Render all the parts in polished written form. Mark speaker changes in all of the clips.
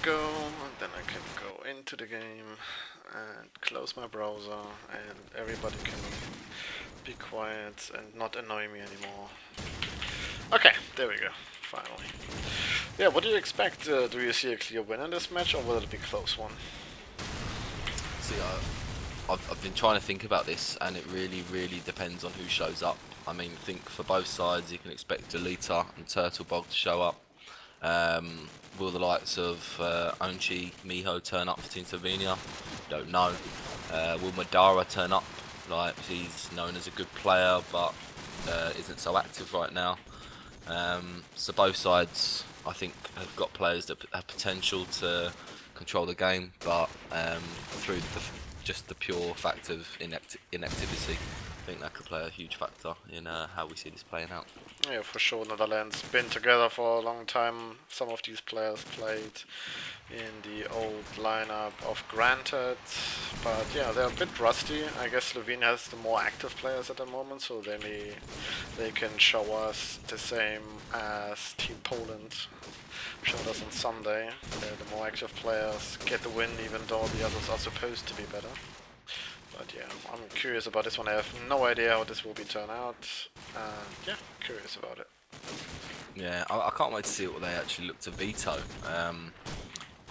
Speaker 1: go, and then I can go into the game and close my browser, and everybody can be quiet and not annoy me anymore. Okay, there we go. Finally. Yeah, what do you expect? Do you see a clear winner in this match, or will it be a close one?
Speaker 2: See, I've been trying to think about this, and it really depends on who shows up. I mean, I think for both sides, you can expect Delita and Turtlebog to show up. Will the likes of Onchi, Miho turn up for Team Slovenia? Don't know. Will Madara turn up? Like, he's known as a good player, but isn't so active right now. So both sides, I think, have got players that have potential to control the game, but through just the pure fact of inactivity, I think that could play a huge factor in how we see this playing out.
Speaker 1: Yeah, for sure. Netherlands been together for a long time. Some of these players played in the old lineup of Granted, but yeah, they're a bit rusty. I guess Slovenia has the more active players at the moment, so they can show us the same as Team Poland showed us on Sunday. The more active players get the win, even though the others are supposed to be better. But yeah, I'm curious about this one. I have no idea how this will be turned out. Yeah, curious about it.
Speaker 2: Yeah, I can't wait to see what they actually look to veto.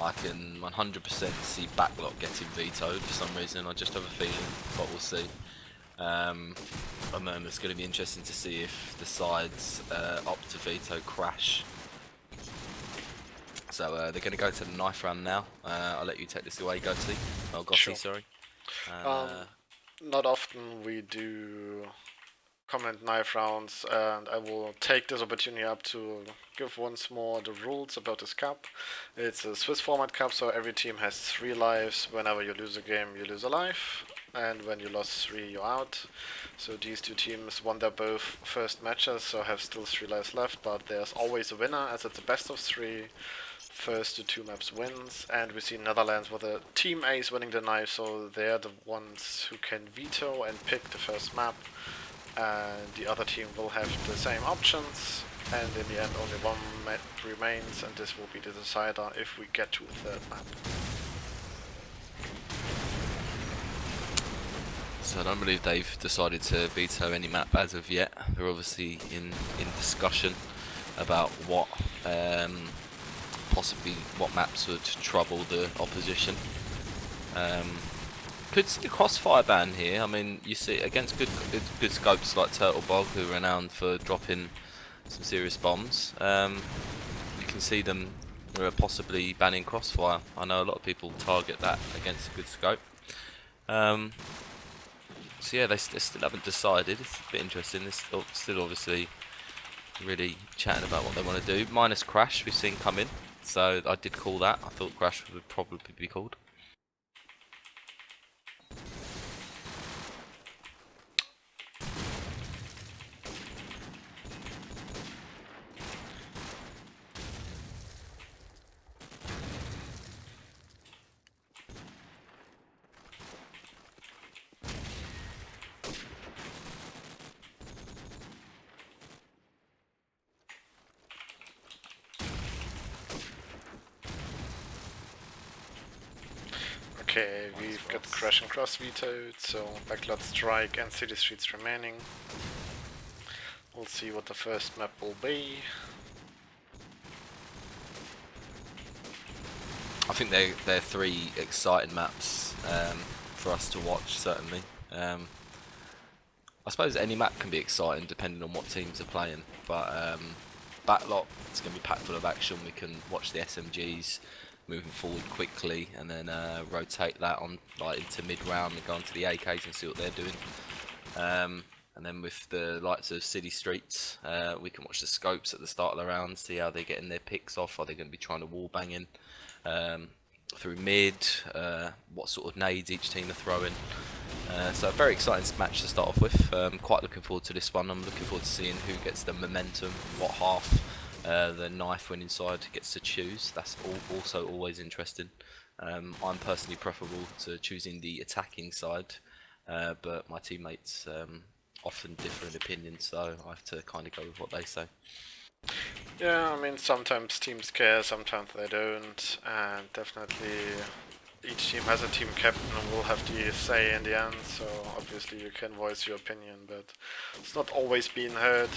Speaker 2: I can 100% see Backlot getting vetoed for some reason. I just have a feeling, but we'll see. And then it's going to be interesting to see if the sides opt to veto Crash. So they're going to go to the knife round now. I'll let you take this away, Gotti. Oh, Gotti,
Speaker 1: Sure.
Speaker 2: sorry. And
Speaker 1: Um, Not often we do comment knife rounds, and I will take this opportunity up to give once more the rules about this cup. It's a Swiss format cup, so every team has 3 lives. Whenever you lose a game, you lose a life, and when you lost 3, you're out. So these two teams won their both first matches, so have still 3 lives left, but there's always a winner, as it's a best of 3. First to 2 maps wins, and we see Netherlands with a team ace winning the knife, so they're the ones who can veto and pick the first map, and the other team will have the same options, and in the end only one map remains, and this will be the decider if we get to a third map.
Speaker 2: so I don't believe they've decided to veto any map as of yet. They're obviously in discussion about what possibly what maps would trouble the opposition. Could see a crossfire ban here. I mean, you see against good scopes like Turtlebog, who are renowned for dropping some serious bombs. You can see them possibly banning crossfire. I know a lot of people target that against a good scope. So yeah, they still haven't decided. It's a bit interesting. They're still obviously really chatting about what they want to do. Minus Crash, we've seen come in. So I did call that. I thought Crash would probably be called.
Speaker 1: Okay, we've got Crash and Cross vetoed, so Backlot Strike and City Streets remaining. We'll see what the first map will be.
Speaker 2: I think they're 3 exciting maps for us to watch, certainly. I suppose any map can be exciting depending on what teams are playing, but Backlot, it's going to be packed full of action. We can watch the SMGs moving forward quickly, and then rotate that on like into mid round and go onto the AKs and see what they're doing. And then with the lights of City Streets, we can watch the scopes at the start of the round, see how they're getting their picks off. Are they going to be trying to wall bang in through mid? What sort of nades each team are throwing? So a very exciting match to start off with. Quite looking forward to this one. I'm looking forward to seeing who gets the momentum, what half the knife winning side gets to choose. That's also always interesting. I'm personally preferable to choosing the attacking side, but my teammates often differ in opinion, so I have to kind of go with what they say.
Speaker 1: Yeah, I mean, sometimes teams care, sometimes they don't, and definitely each team has a team captain and will have the say in the end, so obviously you can voice your opinion, but it's not always being heard.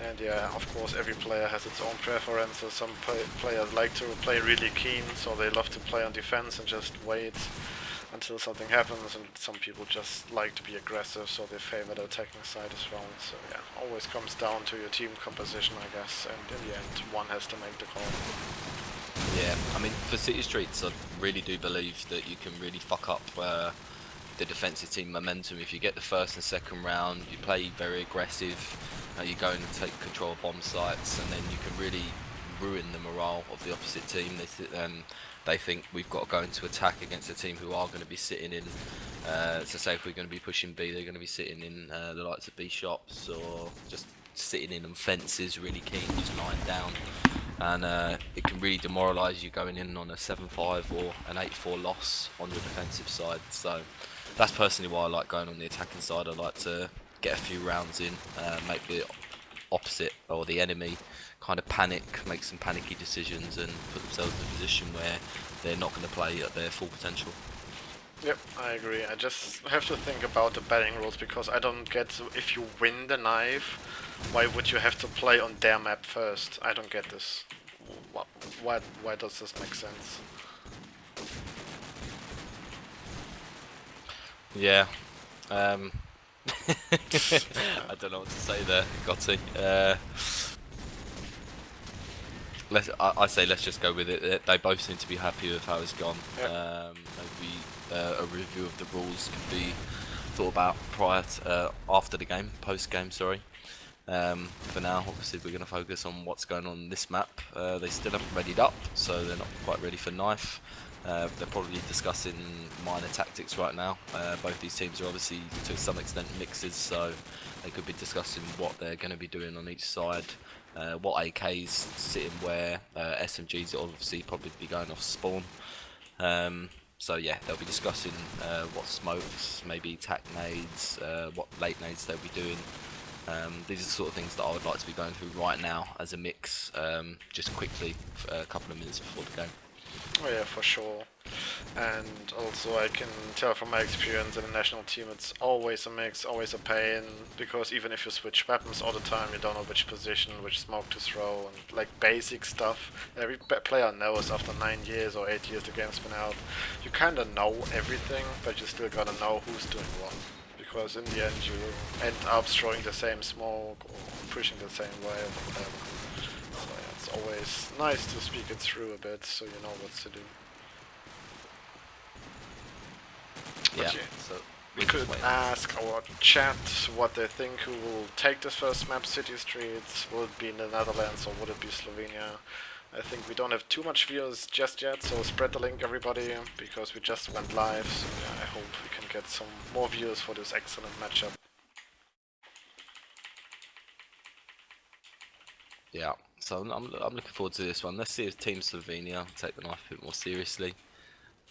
Speaker 1: And yeah, of course, every player has its own preferences. Some players like to play really keen, so they love to play on defense and just wait until something happens, and some people just like to be aggressive, so they favor the attacking side as well. So yeah, always comes down to your team composition, I guess, and in the end, one has to make the call.
Speaker 2: Yeah, I mean, for City Streets, I really do believe that you can really fuck up the defensive team momentum. If you get the first and second round, you play very aggressive, you go in and take control of bomb sites, and then you can really ruin the morale of the opposite team. They think we've got to go into attack against a team who are going to be sitting in. So say if we're going to be pushing B, they're going to be sitting in the likes of B shops or just sitting in on fences, really keen, just lying down. And it can really demoralise you going in on a 7-5 or an 8-4 loss on your defensive side. So that's personally why I like going on the attacking side. I like to get a few rounds in, make the opposite or the enemy kind of panic, make some panicky decisions, and put themselves in a position where they're not going to play at their full potential.
Speaker 1: Yep, I agree. I just have to think about the betting rules because I don't get if you win the knife, why would you have to play on their map first? I don't get this. Why does this make sense?
Speaker 2: Yeah. Um, I don't know what to say there, Gotti. I say let's just go with it. They both seem to be happy with how it's gone.
Speaker 1: Yep.
Speaker 2: Maybe a review of the rules could be thought about prior to, after the game, post game, sorry. For now, obviously, we're going to focus on what's going on this map. They still haven't readied up, so they're not quite ready for knife. They're probably discussing minor tactics right now. Both these teams are obviously to some extent mixes, so they could be discussing what they're going to be doing on each side, what AKs sitting where, SMGs will obviously probably be going off spawn. So yeah, they'll be discussing what smokes, maybe tac nades, what late nades they'll be doing. These are the sort of things that I would like to be going through right now as a mix, just quickly, a couple of minutes before the game.
Speaker 1: Oh yeah, for sure. And also I can tell from my experience in the national team, it's always a mix, always a pain, because even if you switch weapons all the time, you don't know which position, which smoke to throw, and like basic stuff. Every player knows after 9 years or 8 years the game's been out. You kinda know everything, but you still gotta know who's doing what. Because in the end you end up throwing the same smoke or pushing the same way or whatever. So yeah, it's always nice to speak it through a bit so you know what to do.
Speaker 2: Yeah,
Speaker 1: But yeah,
Speaker 2: so
Speaker 1: we
Speaker 2: we're
Speaker 1: could
Speaker 2: just waiting.
Speaker 1: ask our chat what they think who will take this first map, City Streets. Will it be in the Netherlands or would it be Slovenia? I think we don't have too much viewers just yet, so spread the link everybody, because we just went live, so yeah, I hope we can get some more viewers for this excellent matchup.
Speaker 2: Yeah, so I'm looking forward to this one. Let's see if Team Slovenia take the knife a bit more seriously.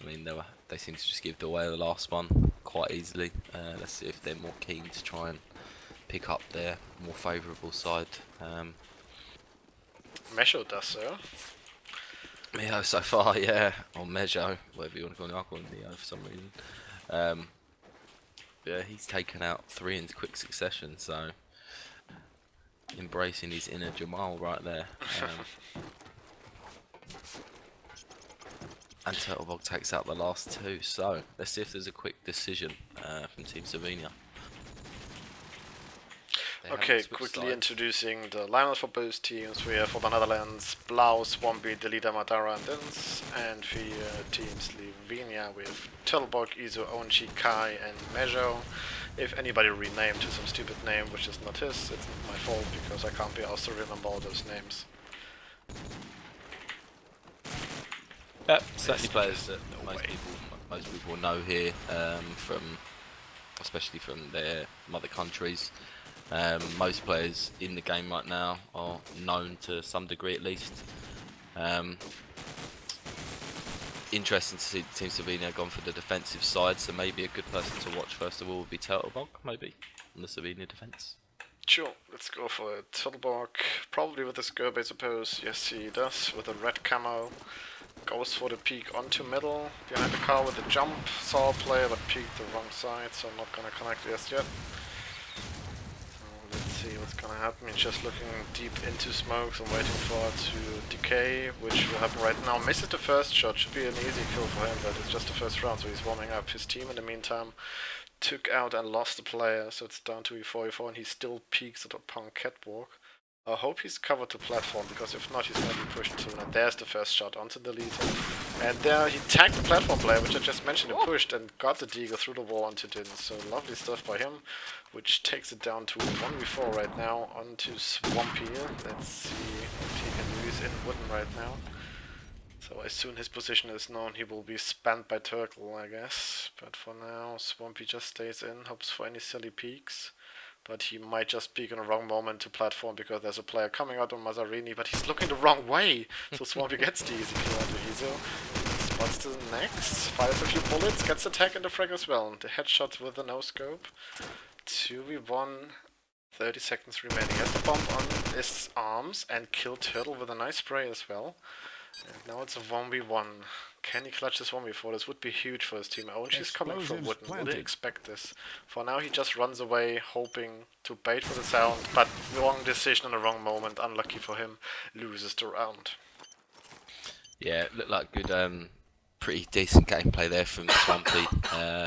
Speaker 2: I mean, they seem to just give away the last one quite easily. Let's see if they're more keen to try and pick up their more favourable side.
Speaker 1: Mesho does so.
Speaker 2: Mio so far, yeah, or Mejo, whatever you want to call him. I call him Mio for some reason. Um, yeah, he's taken out 3 in quick succession, so embracing his inner Jamal right there. And Turtlebog takes out the last 2, so let's see if there's a quick decision from Team Slovenia.
Speaker 1: Okay, quickly introducing the lineup for both teams. We have for the Netherlands, Blau, Swampy, Delita, Madara, and Dins. And for Team Slovenia, we have Turtlebog, Izu, Onchi, Kai, and Mejo. If anybody renamed to some stupid name, which is not his, it's not my fault, because I can't be asked to remember all those names.
Speaker 2: Yep, certainly players that most people know here, from especially from their mother countries. Most players in the game right now are known to some degree at least. Interesting to see Team Slovenia gone for the defensive side, so maybe a good person to watch first of all would be Turtlebog, maybe, on the Slovenia defence.
Speaker 1: Sure, let's go for a Turtleborg. Probably with a Skirb, I suppose. Yes, he does, with a red camo. Goes for the peek onto middle. Behind the car with the jump. Saw a player, but peeked the wrong side, so I'm not gonna connect just yet. Let's see what's gonna happen. He's just looking deep into smokes and waiting for it to decay, which will happen right now. Misses the first shot, should be an easy kill for him, but it's just the first round, so he's warming up. His team in the meantime took out and lost the player, so it's down to E4, and he still peeks at upon catwalk. I hope he's covered the platform, because if not, he's going to be pushed soon. And there's the first shot onto the leader. And there he tagged the platform player, which I just mentioned, and pushed, and got the deagle through the wall onto Din. So lovely stuff by him, which takes it down to 1v4 right now, onto Swampy. Let's see what he can do. He's in wooden right now. So as soon as his position is known, he will be spammed by Turtle, I guess. But for now, Swampy just stays in, hopes for any silly peeks. But he might just peek in the wrong moment to platform because there's a player coming out on Mazzarini, but he's looking the wrong way. So Swampy gets the easy kill onto Izo. Spots the next, fires a few bullets, gets the tag in the frag as well. The headshot with the no-scope. 2v1, 30 seconds remaining. Has the bomb on his arms and killed Turtle with a nice spray as well. And now it's a 1v1. Can he clutch this 1v4? This would be huge for his team. Oh, and she's coming from wooden. Would they expect this? For now, he just runs away, hoping to bait for the sound, but wrong decision in the wrong moment. Unlucky for him. Loses the round.
Speaker 2: Yeah, it looked like good, pretty decent gameplay there from Swampy.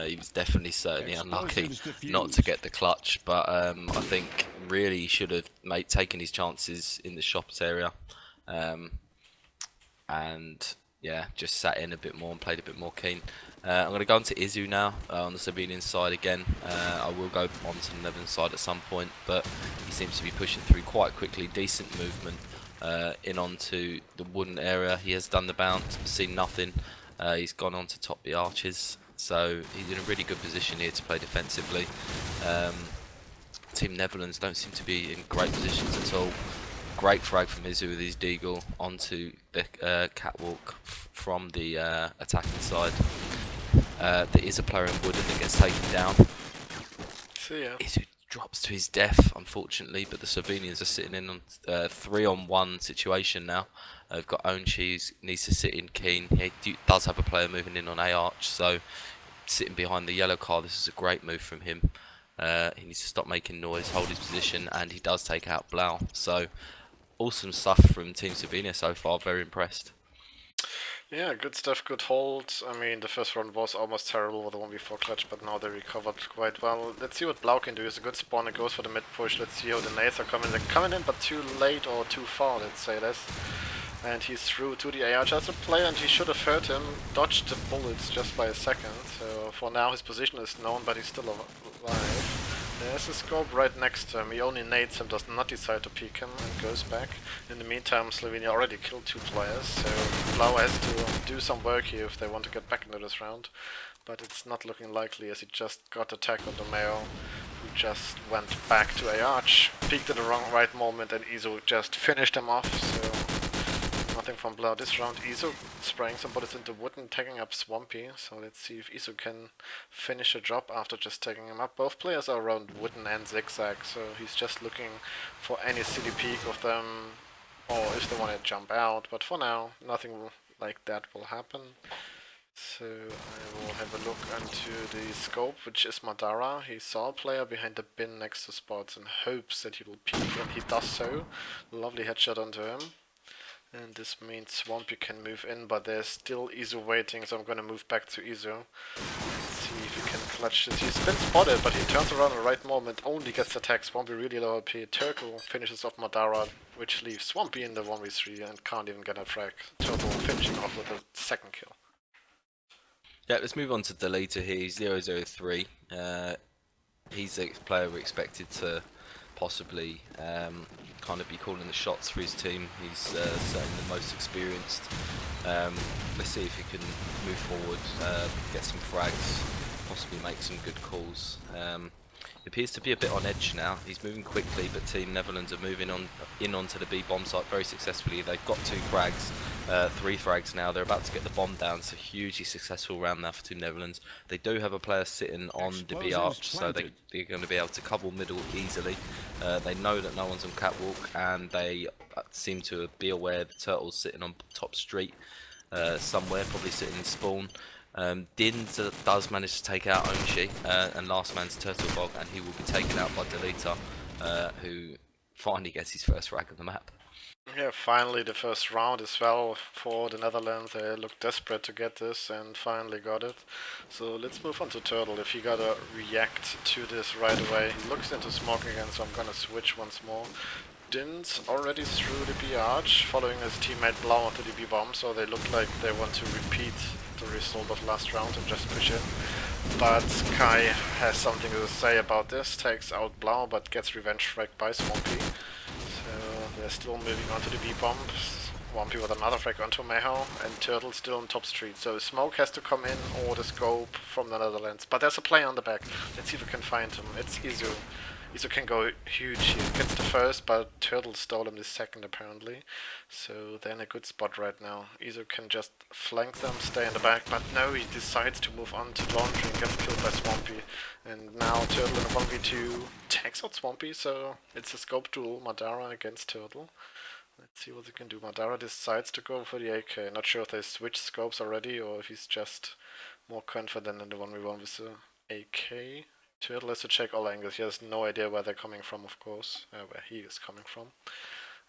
Speaker 2: He was definitely certainly unlucky not to get the clutch, but I think really he should have taken his chances in the shops area. And yeah, just sat in a bit more and played a bit more keen. I'm going to go on to Izu now on the Slovenian side again. I will go on to the Netherlands side at some point, but he seems to be pushing through quite quickly. Decent movement in onto the wooden area. He has done the bounce, seen nothing. He's gone on to top the arches, so he's in a really good position here to play defensively. Team Netherlands don't seem to be in great positions at all. Great frag from Izu with his deagle onto the catwalk from the attacking side. There is a player in wooden that gets taken down.
Speaker 1: See ya.
Speaker 2: Izu drops to his death, unfortunately, but the Slovenians are sitting in on 3-on-1 situation now. They've got Onchi, needs to sit in keen. He does have a player moving in on A arch, so sitting behind the yellow car, this is a great move from him. He needs to stop making noise, hold his position, and he does take out Blau. So awesome stuff from Team Slovenia so far, very impressed.
Speaker 1: Yeah, good stuff, good hold. I mean, the first round was almost terrible with the 1v4 clutch, but now they recovered quite well. Let's see what Blau can do. It's a good spawn, it goes for the mid push. Let's see how the nades are coming. They're coming in, but too late or too far, let's say this. And he's through to the AR just a player, and he should have hurt him. Dodged the bullets just by a second. So for now, his position is known, but he's still alive. There's a scope right next to him. He only nades him, does not decide to peek him, and goes back. In the meantime, Slovenia already killed 2 players, so Blau has to do some work here if they want to get back into this round. But it's not looking likely, as he just got attacked on the Mayo, who just went back to a arch, peeked at the right moment, and Izo just finished him off, so nothing from Blau this round. Izo spraying some bullets into wood and taking up Swampy, so let's see if Izo can finish a job after just taking him up. Both players are around wooden and zigzag, so he's just looking for any silly peek of them, or if they want to jump out, but for now, nothing like that will happen. So I will have a look into the scope, which is Madara. He saw a player behind the bin next to Spots and hopes that he will peek, and he does so. Lovely headshot onto him. And this means Swampy can move in, but there's still Izo waiting, so I'm gonna move back to Izo. Let's see if he can clutch this. He's been spotted, but he turns around at the right moment, only gets attacked. Swampy really low LP. Turtle finishes off Madara, which leaves Swampy in the 1v3 and can't even get a frag. Turtle finishing off with a second kill.
Speaker 2: Yeah, let's move on to Deleter here. He's 003. He's a player we're expected to possibly kind of be calling the shots for his team. He's certainly the most experienced. Let's see if he can move forward, get some frags, possibly make some good calls. He appears to be a bit on edge now. He's moving quickly, but Team Netherlands are moving on onto the B bomb site very successfully. They've got 2 frags, 3 frags now. They're about to get the bomb down. It's a hugely successful round now for Team Netherlands. They do have a player sitting on the B arch, so they're going to be able to cover middle easily. They know that no one's on catwalk, and they seem to be aware the turtle's sitting on top street somewhere, probably sitting in spawn. Dins does manage to take out Onshi, and last man's Turtle Bog, and he will be taken out by Delita, who finally gets his first frag of the map.
Speaker 1: Yeah, finally the first round as well for the Netherlands. They look desperate to get this and finally got it. So let's move on to Turtle. If he gotta react to this right away, he looks into smoke again, so I'm gonna switch once more. Din's already through the B arch, following his teammate Blau onto the B bomb, so they look like they want to repeat the result of last round and just push in. But Kai has something to say about this, takes out Blau but gets revenge frag by Swampy. So they're still moving on to the B bomb. Swampy with another frag onto Meho, and Turtle still on top street. So Smoke has to come in, or the scope from the Netherlands. But there's a player on the back. Let's see if we can find him. It's Izu. Izu can go huge here. Gets the first, but Turtle stole him the second apparently. So they're in a good spot right now. Izu can just flank them, stay in the back, but no, he decides to move on to Laundry and gets killed by Swampy. And now Turtle in a 1v2 takes out Swampy, so it's a scope duel, Madara against Turtle. Let's see what they can do. Madara decides to go for the AK. Not sure if they switched scopes already or if he's just more confident in the 1v1 with the AK. Turtle has to check all angles. He has no idea where they're coming from, of course. Where he is coming from.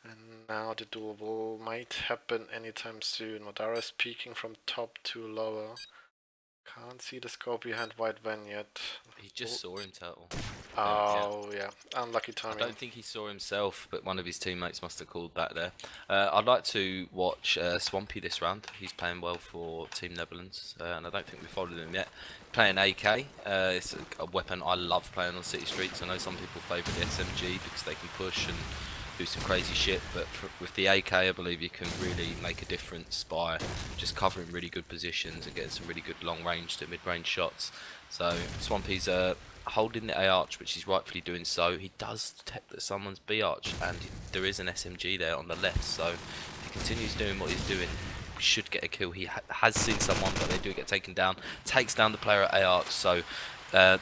Speaker 1: And now the duel might happen anytime soon. Madara is peeking from top to lower. Can't see the scope behind White Van yet.
Speaker 2: He just saw him, Turtle.
Speaker 1: Oh, yeah. Unlucky timing.
Speaker 2: I don't think he saw himself, but one of his teammates must have called back there. I'd like to watch Swampy this round. He's playing well for Team Netherlands, and I don't think we've followed him yet. Playing AK, it's a weapon I love playing on city streets. I know some people favour the SMG because they can push and do some crazy shit, but with the AK I believe you can really make a difference by just covering really good positions and getting some really good long range to mid range shots. So Swampy's holding the A arch, which he's rightfully doing so. He does detect that someone's B arch, and there is an SMG there on the left, so if he continues doing what he's doing, he should get a kill. He has seen someone, but they do get taken down. Takes down the player at A arch, so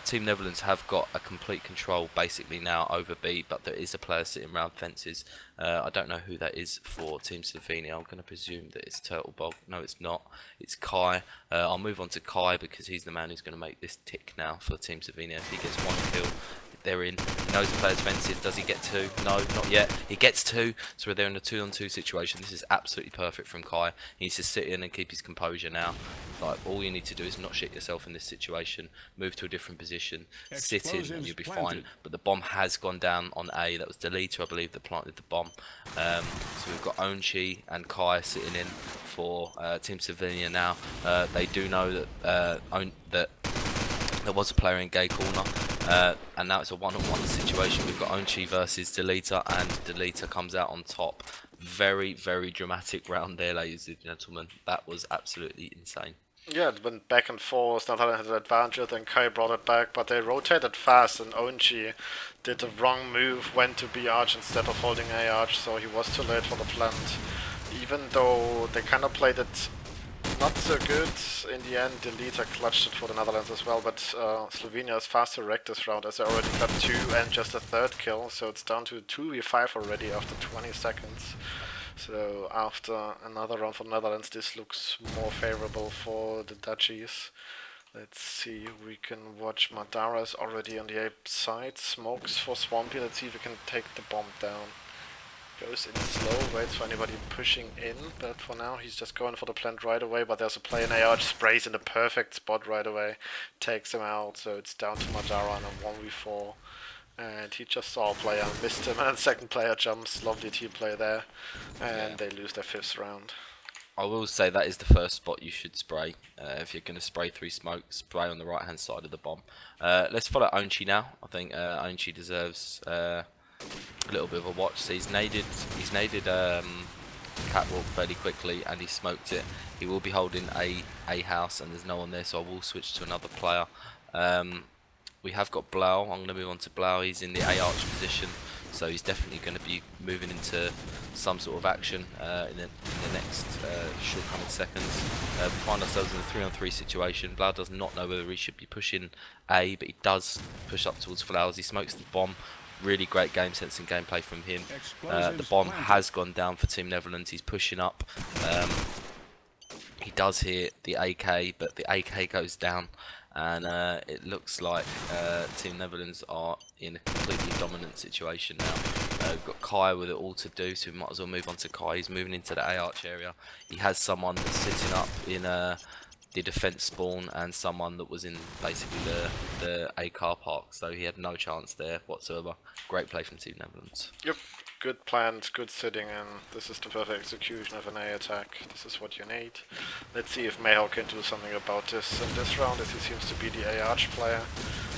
Speaker 2: Team Netherlands have got a complete control basically now over B, but there is a player sitting around fences. I don't know who that is for Team Slovenia. I'm going to presume that it's Turtlebog. No, it's not. It's Kai. I'll move on to Kai because he's the man who's going to make this tick now for Team Slovenia. If he gets 1 kill, they're in. He knows the player's fences. Does he get 2? No, not yet. He gets 2, so they're in a 2-on-2 situation. This is absolutely perfect from Kai. He needs to sit in and keep his composure now. Like, all you need to do is not shit yourself in this situation. Move to a different position. Sit in and you'll be fine. But the bomb has gone down on A. That was Delita, I believe, that planted the bomb. So we've got Onchi and Kai sitting in for Team Slovenia now. They do know that that there was a player in gay corner, and now it's a one-on-one situation. We've got Onchi versus Delita, and Delita comes out on top. Very, very dramatic round there, ladies and gentlemen. That was absolutely insane.
Speaker 1: Yeah, it went back and forth. Nathan had an advantage, then Kai brought it back, but they rotated fast, and Onchi did the wrong move, went to B arch instead of holding A arch, so he was too late for the plant. Even though they kind of played it not so good, in the end Delita clutched it for the Netherlands as well, but Slovenia is fast to wreck this round as they already got 2 and just a 3rd kill, so it's down to 2v5 already after 20 seconds. So after another round for the Netherlands, this looks more favorable for the Dutchies. Let's see, we can watch Madara's already on the A side, smokes for Swampy. Let's see if we can take the bomb down. Goes in slow, waits for anybody pushing in, but for now he's just going for the plant right away, but there's a player in AR, sprays in the perfect spot right away, takes him out, so it's down to Madara on a 1v4. And he just saw a player, missed him, and second player jumps, lovely team play there, and they lose their 5th round.
Speaker 2: I will say that is the first spot you should spray. If you're going to spray through smoke, spray on the right hand side of the bomb. Let's follow Onchi now. I think Onchi deserves a little bit of a watch. So he's naded catwalk fairly quickly, and he smoked it. He will be holding a house, and there's no one there, so I will switch to another player. we have got Blau. I'm going to move on to Blau. He's in the A-arch position, so he's definitely going to be moving into some sort of action in the next short coming seconds. We find ourselves in a 3-on-3 situation. Blau does not know whether he should be pushing A, but he does push up towards Flowers. He smokes the bomb. Really great game sense and gameplay from him. The bomb has gone down for Team Netherlands. He's pushing up. He does hit the AK, but the AK goes down, and it looks like Team Netherlands are in a completely dominant situation now. We've got Kai with it all to do, so we might as well move on to Kai. He's moving into the A-arch area. He has someone that's sitting up in the defense spawn, and someone that was in basically the A car park, so he had no chance there whatsoever. Great play from Team Netherlands.
Speaker 1: Yep, good plans, good sitting in. This is the perfect execution of an A attack. This is what you need. Let's see if Mayhaw can do something about this in this round, as he seems to be the A arch player.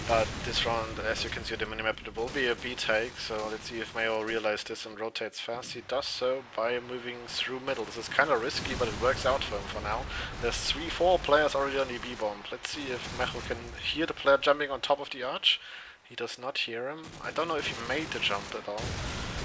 Speaker 1: But this round, as you can see on the minimap, it will be a B take, so let's see if Mayhaw realizes this and rotates fast. He does so by moving through middle. This is kind of risky, but it works out for him for now. There's 3-4 players already on the B bomb. Let's see if Mayhaw can hear the player jumping on top of the arch. He does not hear him. I don't know if he made the jump at all.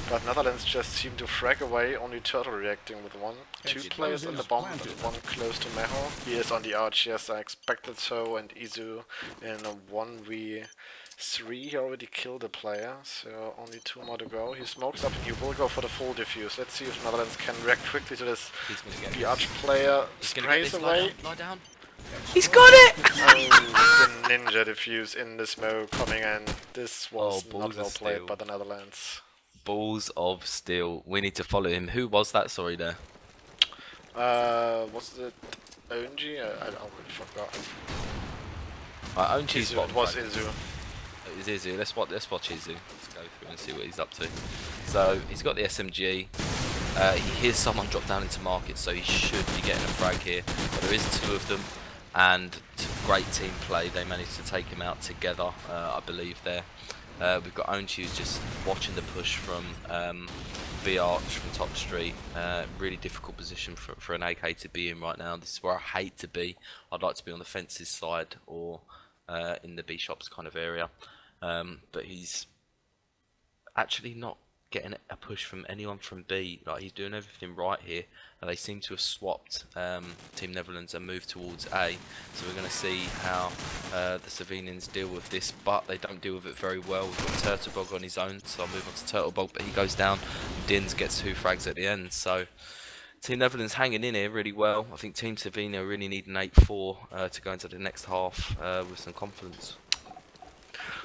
Speaker 1: But Netherlands just seem to frag away, only Turtle reacting with one. Two players on the bomb and one close to Mayhaw. He is on the arch, yes, I expected so, and Izu in a 1v3, he already killed a player, so only 2 more to go. He smokes up and he will go for the full defuse. Let's see if Netherlands can react quickly to this. The arch player sprays away.
Speaker 2: Lie down. He's got it!
Speaker 1: Oh, the ninja defuse in the smoke coming in. This was not well played by the Netherlands.
Speaker 2: Balls of steel. We need to follow him. Who was that? Sorry there.
Speaker 1: Was it Onji? I already forgot.
Speaker 2: Onji's
Speaker 1: Izu, it was Izu.
Speaker 2: It's Izu. Let's watch Izu. Let's go through and see what he's up to. So he's got the SMG. He hears someone drop down into market, so he should be getting a frag here. But there is 2 of them, and great team play. They managed to take him out together, I believe there. We've got Onchi who's just watching the push from B Arch from top street. Really difficult position for an AK to be in right now. This is where I hate to be. I'd like to be on the fences side or in the B shops kind of area. But he's actually not getting a push from anyone from B. Like, he's doing everything right here. They seem to have swapped Team Netherlands and moved towards A. So we're going to see how the Slovenians deal with this, but they don't deal with it very well. We've got Turtlebog on his own, so I'll move on to Turtlebog, but he goes down. Dins gets 2 frags at the end. So Team Netherlands hanging in here really well. I think Team Slovenia really need an 8-4 to go into the next half with some confidence.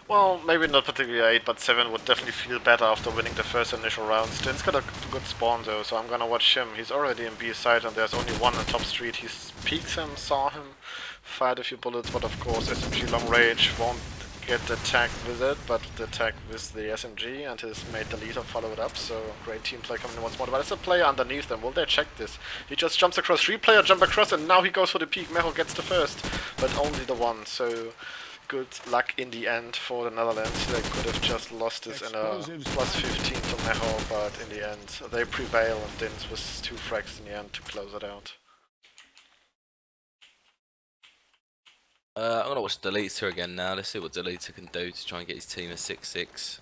Speaker 1: Well, maybe not particularly 8, but 7 would definitely feel better after winning the first initial rounds. Din's got a good spawn though, so I'm gonna watch him. He's already in B side and there's only one on top street. He peeks him, saw him, fired a few bullets, but of course SMG long range won't get the tag with it, but the tag with the SMG, and his mate the leader followed up, so great team play coming in once more. But there's a player underneath them. Will they check this? He just jumps across. 3 player jump across and now he goes for the peak. Mehel gets the first, but only the one, so good luck in the end for the Netherlands. They could have just lost this in a plus 15 to Mehel, but in the end they prevail, and Dins with 2 frags in the end to close it out.
Speaker 2: I'm going to watch Deleter again now. Let's see what Deleter can do to try and get his team a 6-6.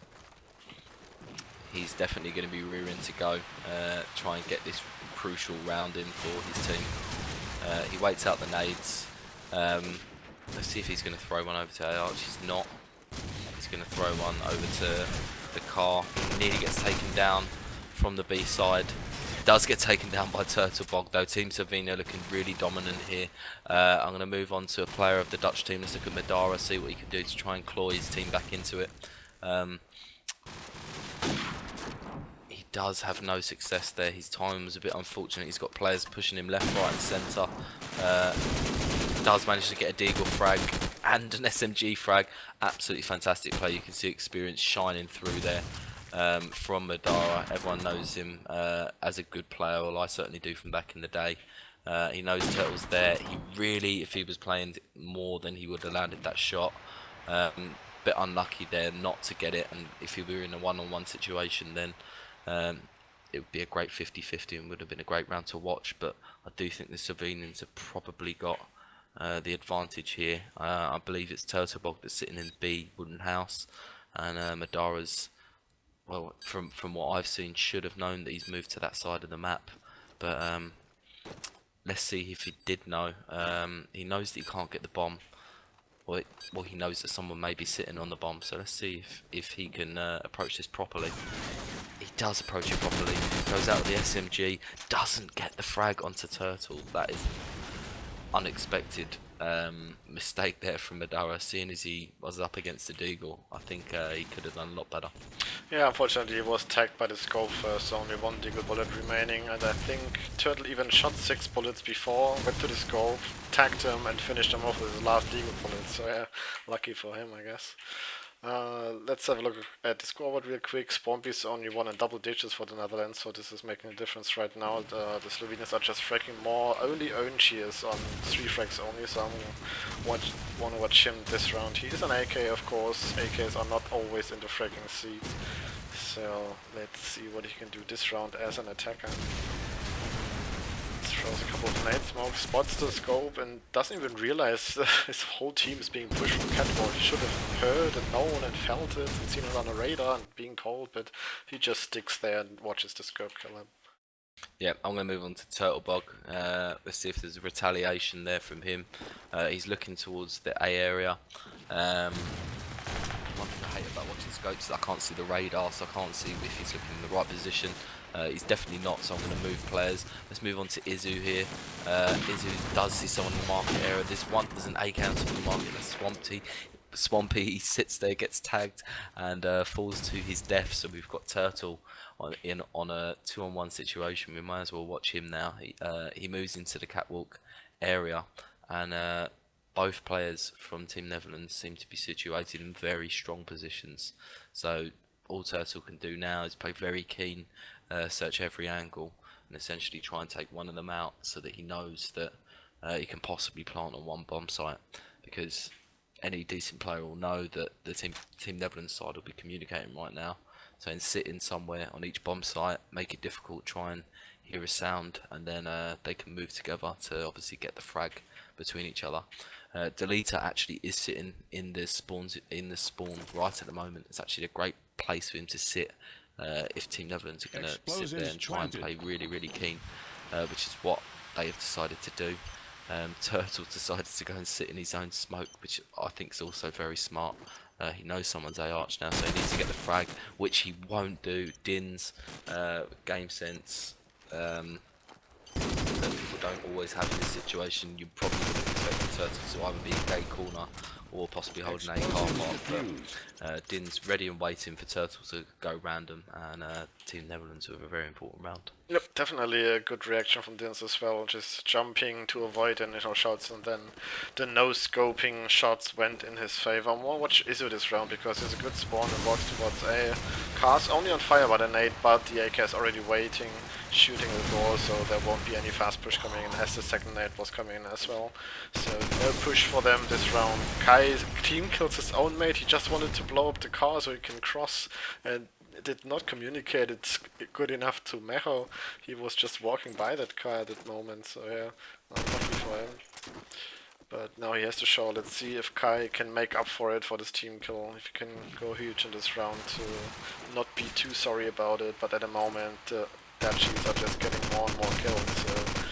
Speaker 2: He's definitely going to be rearing to go, try and get this crucial round in for his team. He waits out the nades. Let's see if he's going to throw one over to Arch. He's not. He's going to throw one over to the car. He nearly gets taken down from the B side. Does get taken down by Turtlebog though. Team Slovenia looking really dominant here. I'm going to move on to a player of the Dutch team. Let's look at Madara, see what he can do to try and claw his team back into it. He does have no success there. His time was a bit unfortunate. He's got players pushing him left, right and centre. Does manage to get a Deagle frag and an SMG frag. Absolutely fantastic play. You can see experience shining through there. From Madara. Everyone knows him as a good player, well I certainly do from back in the day. He knows Turtle's there. He really, if he was playing more, then he would have landed that shot. Bit unlucky there not to get it, and if he were in a one-on-one situation, then it would be a great 50-50 and would have been a great round to watch. But I do think the Slovenians have probably got the advantage here. I believe it's Turtlebog that's sitting in B wooden house, and Madara's, well, from what I've seen, should have known that he's moved to that side of the map. But let's see if he did know. He knows that he can't get the bomb. Well, he knows that someone may be sitting on the bomb. So let's see if he can approach this properly. He does approach it properly. Goes out with the SMG. Doesn't get the frag onto Turtle. That is unexpected mistake there from Madara, seeing as he was up against the Deagle. I think he could have done a lot better.
Speaker 1: Yeah, unfortunately he was tagged by the scope first, so only one deagle bullet remaining, and I think Turtle even shot 6 bullets before, went to the scope, tagged him and finished him off with his last deagle bullet, so yeah, lucky for him I guess. Let's have a look at the scoreboard real quick. Swampy's only won in double digits for the Netherlands, so this is making a difference right now. The Slovenians are just fracking more. Only Ownchi is on 3 frags only, so I'm want to watch him this round. He is an AK, of course. AKs are not always in the fragging seat, so let's see what he can do this round as an attacker. Throws a couple of nade smokes, spots the scope, and doesn't even realize his whole team is being pushed from catwalk. He should have heard and known and felt it and seen it on a radar and being told, but he just sticks there and watches the scope kill him.
Speaker 2: Yeah, I'm going to move on to Turtlebog. Let's see if there's a retaliation there from him. He's looking towards the A area. One thing I hate about watching scopes is I can't see the radar, so I can't see if he's looking in the right position. He's definitely not, so I'm going to move players. Let's move on to Izu here. Izu does see someone in the market area. There's an A counter in the market, that's Swampy, he sits there, gets tagged, and falls to his death. So we've got Turtle on a 2-on-1 situation. We might as well watch him now. He moves into the catwalk area, and both players from Team Netherlands seem to be situated in very strong positions. So all Turtle can do now is play very keen, search every angle, and essentially try and take one of them out so that he knows that he can possibly plant on one bomb site, because any decent player will know that the Team Netherlands side will be communicating right now. So in sitting somewhere on each bomb site, make it difficult, try and hear a sound, and then they can move together to obviously get the frag between each other. Deleta actually is sitting in the spawn right at the moment. It's actually a great place for him to sit if Team Netherlands are going to sit there and try and play really keen, which is what they have decided to do. Turtle decided to go and sit in his own smoke, which I think is also very smart. He knows someone's A arch now, so he needs to get the frag, which he won't do. Dins, game sense, that people don't always have in this situation. You probably would have expected Turtle to either be in gate corner or possibly holding a car park, but Din's ready and waiting for Turtle to go random, and Team Netherlands with a very important round.
Speaker 1: Yep, definitely a good reaction from Dins as well, just jumping to avoid initial shots, and then the no-scoping shots went in his favor. More watch Izu this round, because it's a good spawn and walks towards A. Car's only on fire by the nade, but the AK is already waiting, shooting the door, so there won't be any fast push coming in, as the second nade was coming in as well. So no push for them this round. Kai team kills his own mate. He just wanted to blow up the car so he can cross, and did not communicate it good enough to Mecho. He was just walking by that car at that moment, so yeah, lucky for him. But now he has to show. Let's see if Kai can make up for it for this team kill, if he can go huge in this round to not be too sorry about it, but at the moment Dachis are just getting more and more kills, so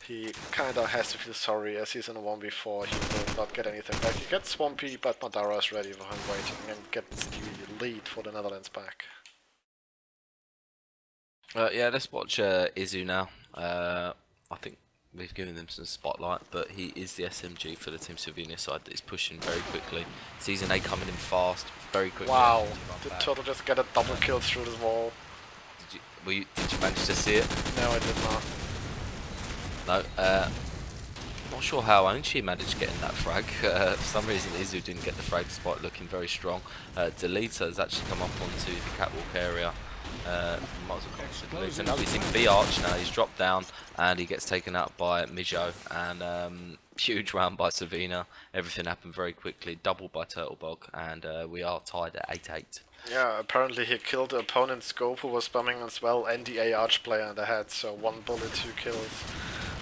Speaker 1: he kinda has to feel sorry, as he's in a 1v4, he will not get anything back. He gets Swampy, but Madara is ready for him waiting and gets the lead for the Netherlands back.
Speaker 2: Yeah, let's watch Izu now. I think we've given him some spotlight, but he is the SMG for the Team Slovenia side that is pushing very quickly. Season A coming in fast, very quickly.
Speaker 1: Wow, did Turtle just get a double kill through the wall?
Speaker 2: Did you manage to see it?
Speaker 1: No, I did not.
Speaker 2: No, not sure how Onchi managed getting that frag. For some reason Izu didn't get the frag despite looking very strong. Deleta has actually come up onto the catwalk area. Might as well come to Deleta. No, he's in B arch now, he's dropped down and he gets taken out by Mijo, and huge round by Slovenia. Everything happened very quickly, doubled by Turtlebog, and we are tied at 8-8.
Speaker 1: Yeah, apparently he killed the opponent's scope who was spamming as well, and the A arch player in the head, so 1 bullet, 2 kills.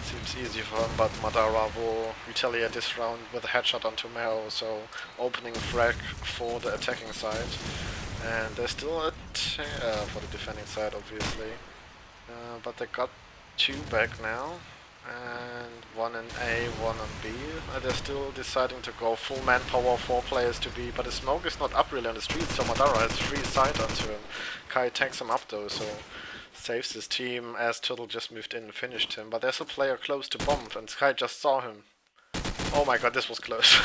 Speaker 1: Seems easy for him, but Madara will retaliate this round with a headshot onto Mel, so opening frag for the attacking side. And there's still a for the defending side, obviously. But they got 2 back now, and 1 in A, 1 on B. They're still deciding to go full manpower, 4 players to B, but the smoke is not up really on the street, so Madara has free sight onto him. Kai takes him up though, so saves his team as Turtle just moved in and finished him. But there's a player close to bomb, and Kai just saw him. Oh my god, this was close.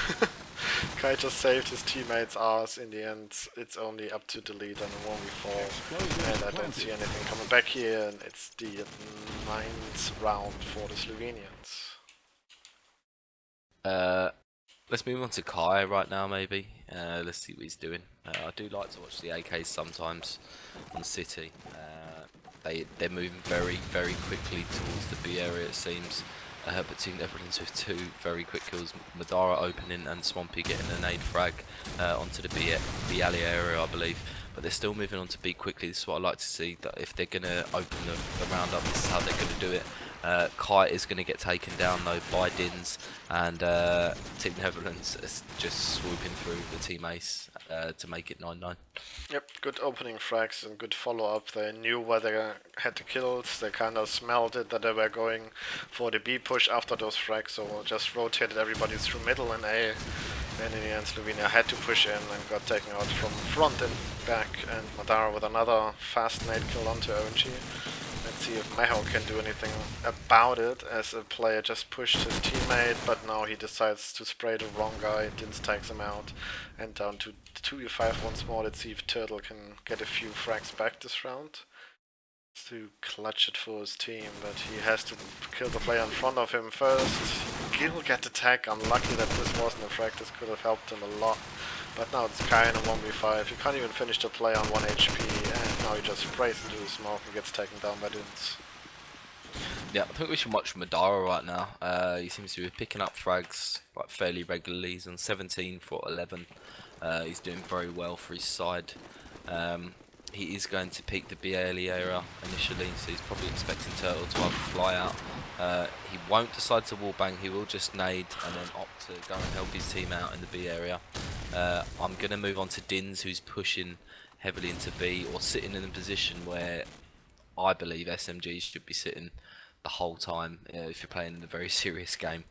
Speaker 1: Kai just saved his teammate's ass. In the end, it's only up to delete on a 1v4. And I don't see anything coming back here, and it's the 9th round for the Slovenians.
Speaker 2: Let's move on to Kai right now, maybe. Let's see what he's doing. I do like to watch the AKs sometimes on City. They're moving very, very quickly towards the B area, it seems. But Team Netherlands with 2 very quick kills. Madara opening and Swampy getting a nade frag onto the B alley area, I believe. But they're still moving on to B quickly. This is what I like to see, that if they're going to open the round up, this is how they're going to do it. Kai is going to get taken down though by Dins, and Team Netherlands is just swooping through the team ace to make it 9-9.
Speaker 1: Yep, good opening frags and good follow-up. They knew where they had the kills. They kind of smelled it that they were going for the B push after those frags, so just rotated everybody through middle and A. And in the end, Slovenia had to push in and got taken out from front and back. And Madara with another fast nade kill onto ONG. Let's see if Meho can do anything about it, as a player just pushed his teammate, but now he decides to spray the wrong guy. Dins takes him out, and down to 2v5 once more. Let's see if Turtle can get a few frags back this round to clutch it for his team, but he has to kill the player in front of him first. He'll get the tag. Unlucky that this wasn't a frag. This could have helped him a lot. But now it's Kai in a 1v5. You can't even finish the play on 1 HP, and now he just sprays into the smoke and gets taken down by Dins.
Speaker 2: Yeah, I think we should watch Madara right now. He seems to be picking up frags like fairly regularly. He's on 17 for 11. He's doing very well for his side. He is going to peek the BALE area initially, so he's probably expecting Turtle to either fly out. He won't decide to wallbang, he will just nade and then opt to go and help his team out in the B area. I'm going to move on to Dins, who's pushing heavily into B, or sitting in a position where I believe SMGs should be sitting the whole time if you're playing in a very serious game.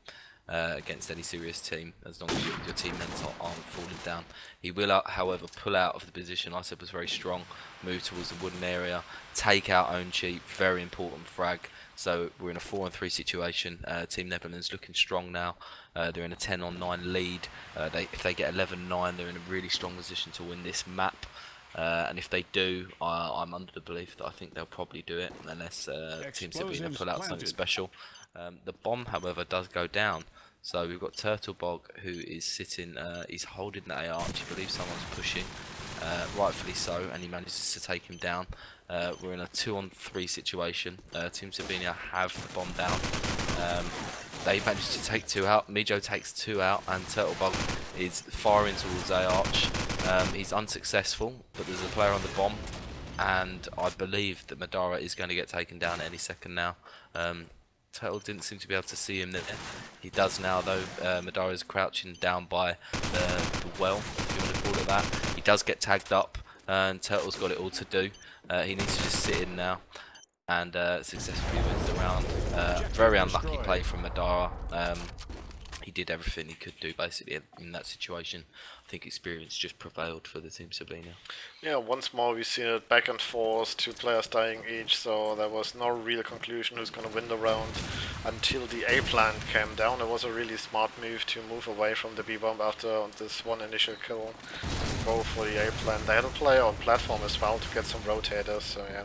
Speaker 2: Against any serious team, as long as your teammates aren't falling down. He will, however, pull out of the position I said was very strong, move towards the wooden area, take out own cheap, very important frag. So we're in a 4-on-3 situation. Team Netherlands looking strong now. They're in a 10-on-9 lead. If they get 11-9, they're in a really strong position to win this map. And if they do, I'm under the belief that I think they'll probably do it, unless Team Slovenia pull out something special. The bomb, however, does go down. So we've got Turtlebog, who is sitting, he's holding the AR, I believe someone's pushing, rightfully so, and he manages to take him down. We're in a 2-on-3 situation. Team Slovenia have the bomb down. They managed to take 2 out. Mijo takes 2 out, and Turtlebug is firing towards A arch. He's unsuccessful, but there's a player on the bomb, and I believe that Madara is going to get taken down any second now. Turtle didn't seem to be able to see him there. He does now though. Madara is crouching down by the well, if you want to call it that. He does get tagged up, and Turtle's got it all to do. He needs to just sit in now, and successfully wins the round. Very unlucky play from Madara. He did everything he could do basically in that situation. I think experience just prevailed for the Team Slovenia.
Speaker 1: Yeah, once more we see it back and forth, 2 players dying each, so there was no real conclusion who's gonna win the round until the A plant came down. It was a really smart move to move away from the B bomb after this one initial kill and go for the A plant. They had a player on platform as well to get some rotators, so yeah.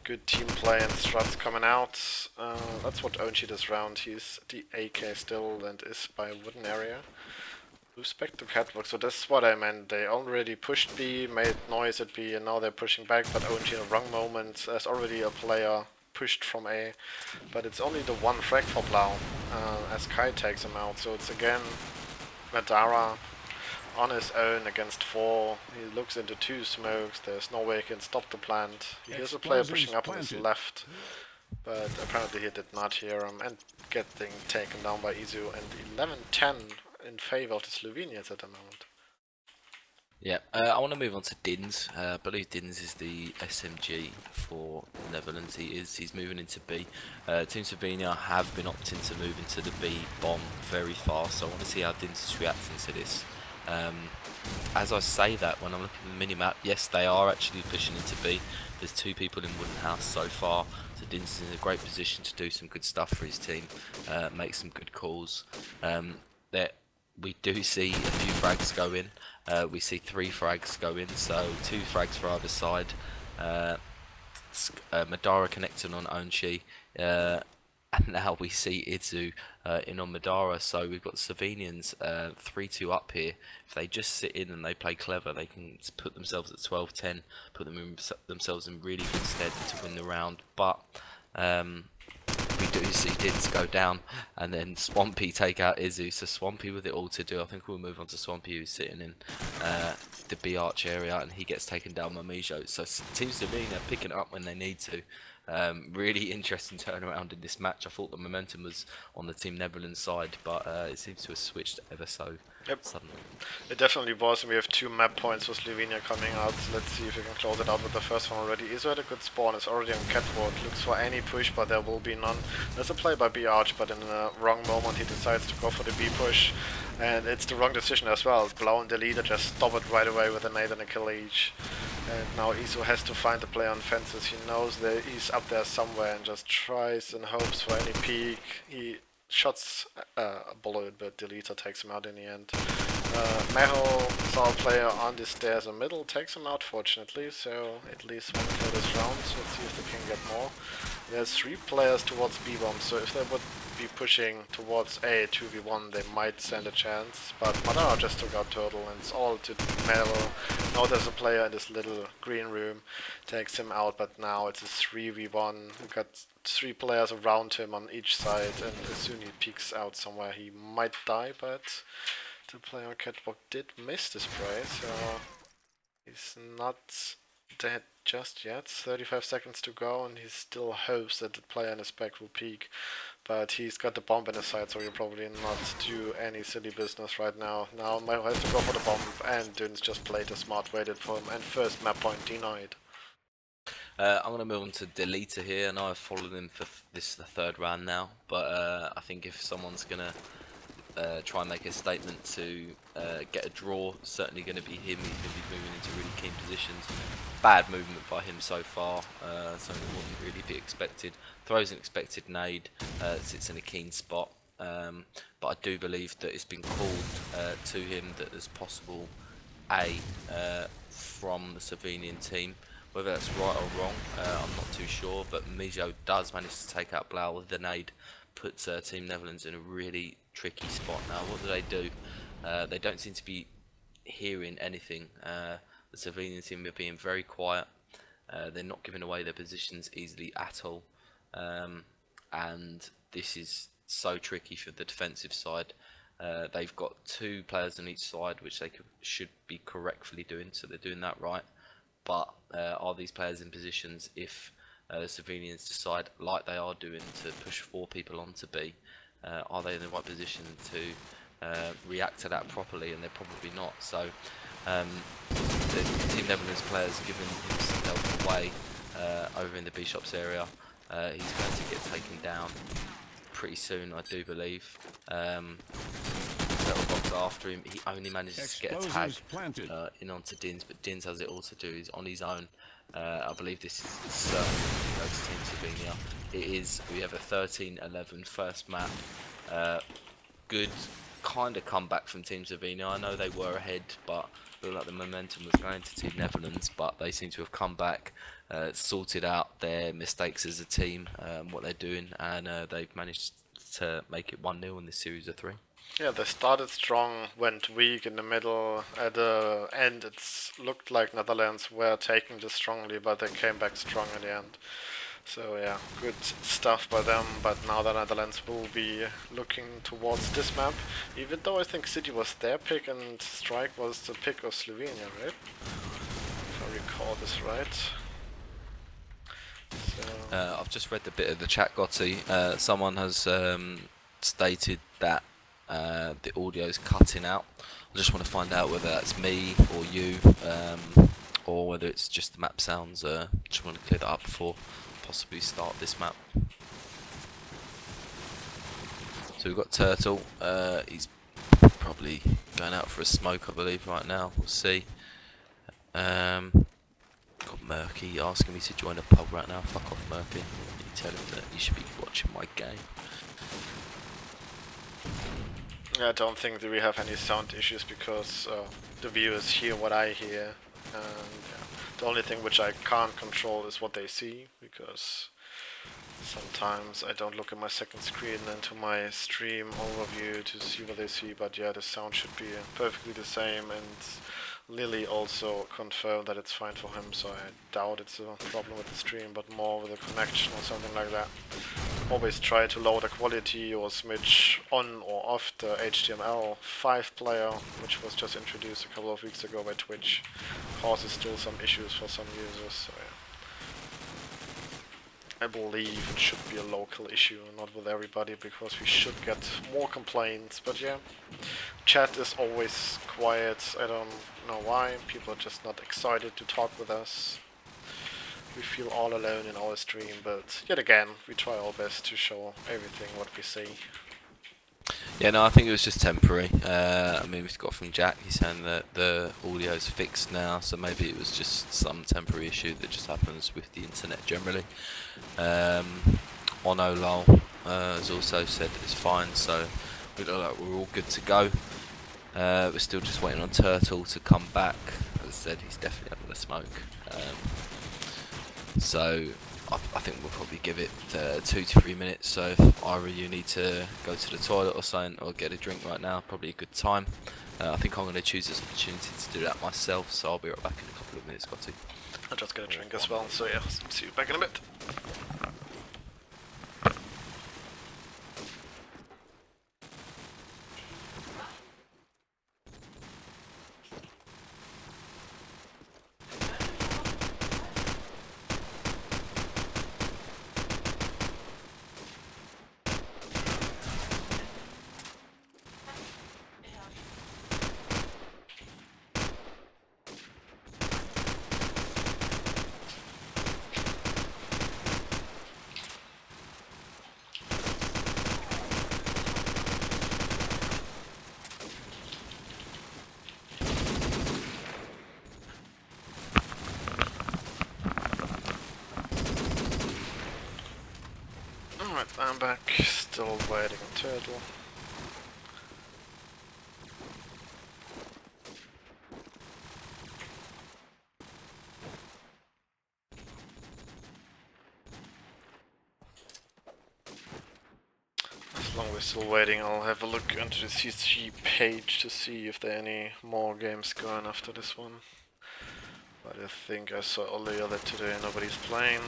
Speaker 1: Good team play and struts coming out. That's what ONG this round. He's the AK still and is by a wooden area. Moves back to catwalk, so that's what I meant. They already pushed B, made noise at B, and now they're pushing back, but ONG in the wrong moment. There's already a player pushed from A, but it's only the 1 frag for Blau, as Kai takes him out. So it's again Madara on his own against 4. He looks into 2 smokes. There's no way he can stop the plant. He hears a player pushing up on his left, but apparently he did not hear him. And getting taken down by Izu, and 11-10 in favor of the Slovenians at the moment.
Speaker 2: Yeah, I want to move on to Dins. I believe Dins is the SMG for Netherlands. He's moving into B. Team Slovenia have been opting to move into the B bomb very fast, so I want to see how Dins is reacting to this. As I say that, when I'm looking at the mini-map, yes, they are actually pushing into B. There's 2 people in Wooden House so far, so Dins is in a great position to do some good stuff for his team, make some good calls. We do see a few frags go in. We see 3 frags go in, so 2 frags for either side. Madara connecting on Onshi, and now we see Idzu in on Madara, so we've got Slovenians 3-2 up here. If they just sit in and they play clever, they can put themselves at 12-10, put themselves in really good stead to win the round, but we do see Dins go down and then Swampy take out Izu, so Swampy with it all to do. I think we'll move on to Swampy, who's sitting in the B arch area, and he gets taken down by Mijo. So Team Slovenia picking it up when they need to. Really interesting turnaround in this match. I thought the momentum was on the Team Netherlands side, but it seems to have switched ever so suddenly.
Speaker 1: It definitely was, and we have 2 map points for Slovenia coming out. Let's see if we can close it out with the first one already. Izu had a good spawn, it's already on catwalk, looks for any push, but there will be none. There's a play by B Arch, but in the wrong moment he decides to go for the B push, and it's the wrong decision as well. Blau and the leader just stop it right away with a nade and a kill each. And now Izu has to find the player on fences. He knows that he's up there somewhere and just tries and hopes for any peek. He shots a bullet, but Deleter takes him out in the end. Meho saw a player on the stairs in the middle, takes him out fortunately, so at least 1 kill this round. So let's see if they can get more. There's 3 players towards B-bomb, so if they would be pushing towards A 2v1, they might stand a chance. But Madara just took out Turtle, and it's all to Melo. Now there's a player in this little green room, takes him out, but now it's a 3v1. We got 3 players around him on each side, and as soon as he peeks out somewhere, he might die, but the player on catwalk did miss the spray, so he's not dead just yet. 35 seconds to go, and he still hopes that the player in his back will peek. But he's got the bomb in his side, so he'll probably not do any silly business right now. Now Meho has to go for the bomb, and Dins just played a smart, waited for him, and first map point denied.
Speaker 2: I'm going to move on to Deleter here, and I've followed him for this the 3rd round now, but I think if someone's going to try and make a statement to get a draw, certainly going to be him. He's going to be moving into really keen positions. Bad movement by him so far, something that wouldn't really be expected. Throws an expected nade, sits in a keen spot, but I do believe that it's been called to him that there's possible A from the Slovenian team. Whether that's right or wrong, I'm not too sure, but Mijo does manage to take out Blau with the nade, puts Team Netherlands in a really tricky spot. Now, what do? They don't seem to be hearing anything. The Slovenian team are being very quiet. They're not giving away their positions easily at all. And this is so tricky for the defensive side. They've got 2 players on each side, which they should be correctly doing, so they're doing that right. But are these players in positions if the Slovenians decide, like they are doing, to push 4 people onto B? Are they in the right position to react to that properly? And they're probably not. So the Team Netherlands players giving himself away over in the Bishops area. He's going to get taken down pretty soon, I do believe. Little box after him. He only manages to get a tag in onto Dins, but Dins has it all to do. He's on his own. I believe this is certainly goes Team Slovenia. It is. We have a 13-11 first map. Good kind of comeback from Team Slovenia. I know they were ahead, but looked like the momentum was going to Team Netherlands, but they seem to have come back, sorted out their mistakes as a team, what they're doing, and they've managed to make it 1-0 in this series of 3.
Speaker 1: Yeah, they started strong, went weak in the middle. At the end, it looked like Netherlands were taking this strongly, but they came back strong in the end. So yeah, good stuff by them, but now the Netherlands will be looking towards this map, even though I think City was their pick and Strike was the pick of Slovenia, right? If I recall this right. So
Speaker 2: I've just read a bit of the chat, Gotti. Someone has stated that the audio is cutting out. I just want to find out whether that's me or you, or whether it's just the map sounds. Just want to clear that up before possibly start this map. So we've got Turtle. He's probably going out for a smoke, I believe, right now. We'll see. Got Murky asking me to join a pub right now. Fuck off, Murky. You tell him that you should be watching my game.
Speaker 1: I don't think that we have any sound issues because the viewers hear what I hear, and the only thing which I can't control is what they see, because sometimes I don't look at my second screen and to my stream overview to see what they see, but yeah, the sound should be perfectly the same, and Lily also confirmed that it's fine for him, so I doubt it's a problem with the stream, but more with the connection or something like that. Always try to lower the quality or smidge on or off the HTML5 player, which was just introduced a couple of weeks ago by Twitch. Causes still some issues for some users, so yeah. I believe it should be a local issue, not with everybody, because we should get more complaints, but yeah. Chat is always quiet, I don't know why, people are just not excited to talk with us. We feel all alone in our stream, but yet again, we try our best to show everything what we see.
Speaker 2: Yeah, no, I think it was just temporary. I mean, we've got from Jack, he's saying that the audio's fixed now, so maybe it was just some temporary issue that just happens with the internet generally. Onolol has also said that it's fine, so we look like we're all good to go. We're still just waiting on Turtle to come back. As I said, he's definitely having a smoke. So I think we'll probably give it 2 to 3 minutes. So if either you need to go to the toilet or something or get a drink right now, probably a good time. I think I'm going to choose this opportunity to do that myself, so I'll be right back in a couple of minutes, got to.
Speaker 1: I'll just get a drink as well, so yeah, see you back in a bit. Alright, I'm back, still waiting on Turtle. As long as we're still waiting, I'll have a look into the CET page to see if there are any more games going after this one. But I think I saw earlier that today nobody's playing.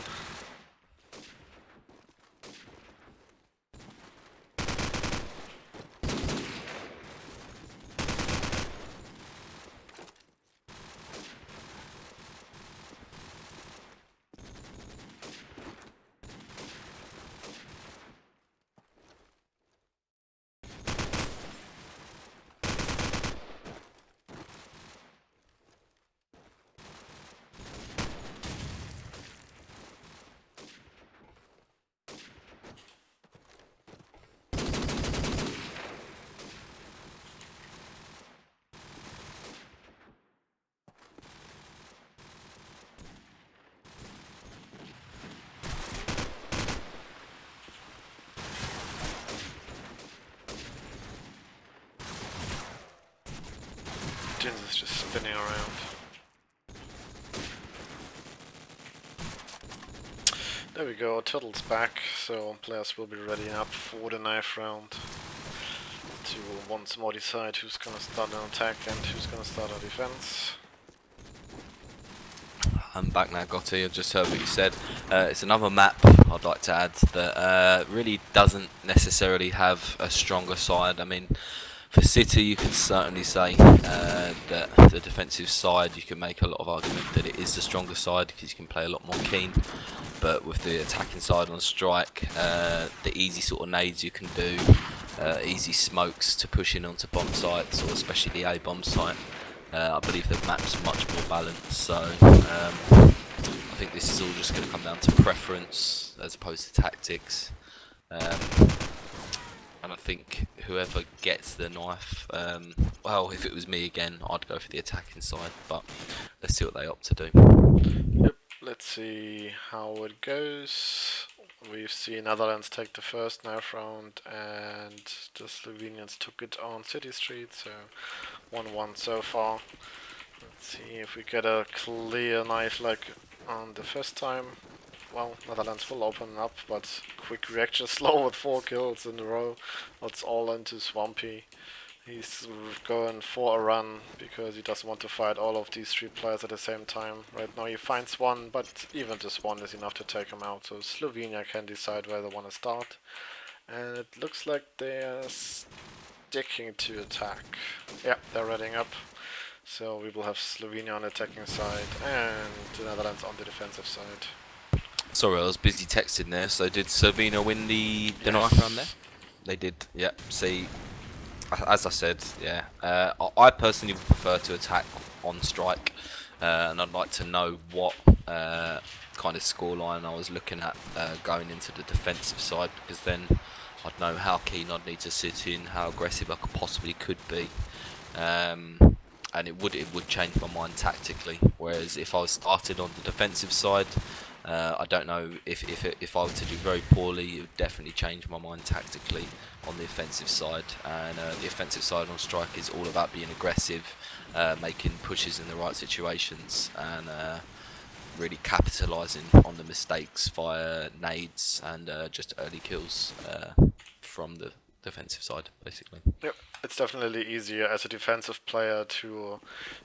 Speaker 1: Jins is just spinning around. There we go, Turtle's back, so players will be ready up for the knife round to once more decide who's gonna start an attack and who's gonna start a defense.
Speaker 2: I'm back now, Gotti. I just heard what you said. It's another map I'd like to add that really doesn't necessarily have a stronger side. I mean, for City, you can certainly say that the defensive side, you can make a lot of argument that it is the stronger side because you can play a lot more keen. but with the attacking side on strike, the easy sort of nades you can do, easy smokes to push in onto bomb sites, or especially the A bomb site. I believe the map's much more balanced, so I think this is all just going to come down to preference as opposed to tactics. And I think whoever gets the knife, well, if it was me again, I'd go for the attacking side, but let's see what they opt to do.
Speaker 1: Yep, let's see how it goes. We've seen Netherlands take the first knife round, and the Slovenians took it on City Street, so 1-1 so far. Let's see if we get a clear knife like on the first time. Well, Netherlands will open up, but quick reaction slow with 4 kills in a row. It's all into Swampy. He's going for a run because he doesn't want to fight all of these 3 players at the same time. Right now he finds one, but even this one is enough to take him out. So Slovenia can decide where they want to start. And it looks like they're sticking to attack. Yeah, they're readying up. So we will have Slovenia on the attacking side and the Netherlands on the defensive side.
Speaker 2: Sorry, I was busy texting there. So did Slovenia win the knife round there? They did. Yeah. See, as I said, yeah. I personally would prefer to attack on strike, and I'd like to know what kind of scoreline I was looking at going into the defensive side, because then I'd know how keen I'd need to sit in, how aggressive I possibly could be. And it would change my mind tactically. Whereas if I was started on the defensive side, I don't know if I were to do very poorly, it would definitely change my mind tactically on the offensive side. And the offensive side on strike is all about being aggressive, making pushes in the right situations, and really capitalising on the mistakes via nades and just early kills from the defensive side, basically.
Speaker 1: Yep, it's definitely easier as a defensive player to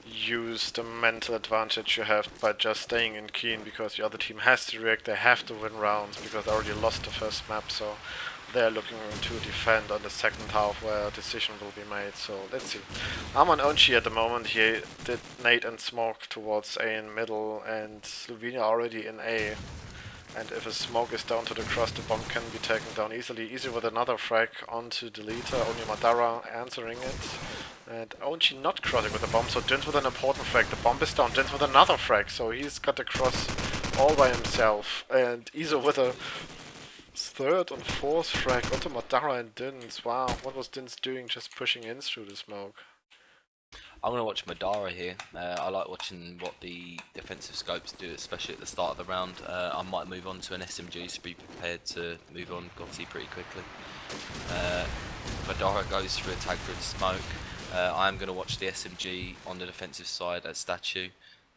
Speaker 1: use the mental advantage you have by just staying in keen, because the other team has to react, they have to win rounds because they already lost the first map, so they're looking to defend on the second half where a decision will be made. So let's see. I'm on Onchi at the moment. He did nade and smoke towards A in middle, and Slovenia already in A. And if a smoke is down to the cross, the bomb can be taken down easily. Easy with another frag onto Deleter, only Madara answering it. And Onchi not crossing with the bomb, so Dins with an important frag. The bomb is down, Dins with another frag, so he's got the cross all by himself. And Iso with a third and fourth frag onto Madara and Dins. Wow, what was Dins doing just pushing in through the smoke?
Speaker 2: I'm going to watch Madara here. I like watching what the defensive scopes do, especially at the start of the round. I might move on to an SMG to be prepared to move on Gotti pretty quickly. Madara goes for a tag through the smoke. I am going to watch the SMG on the defensive side at Statue.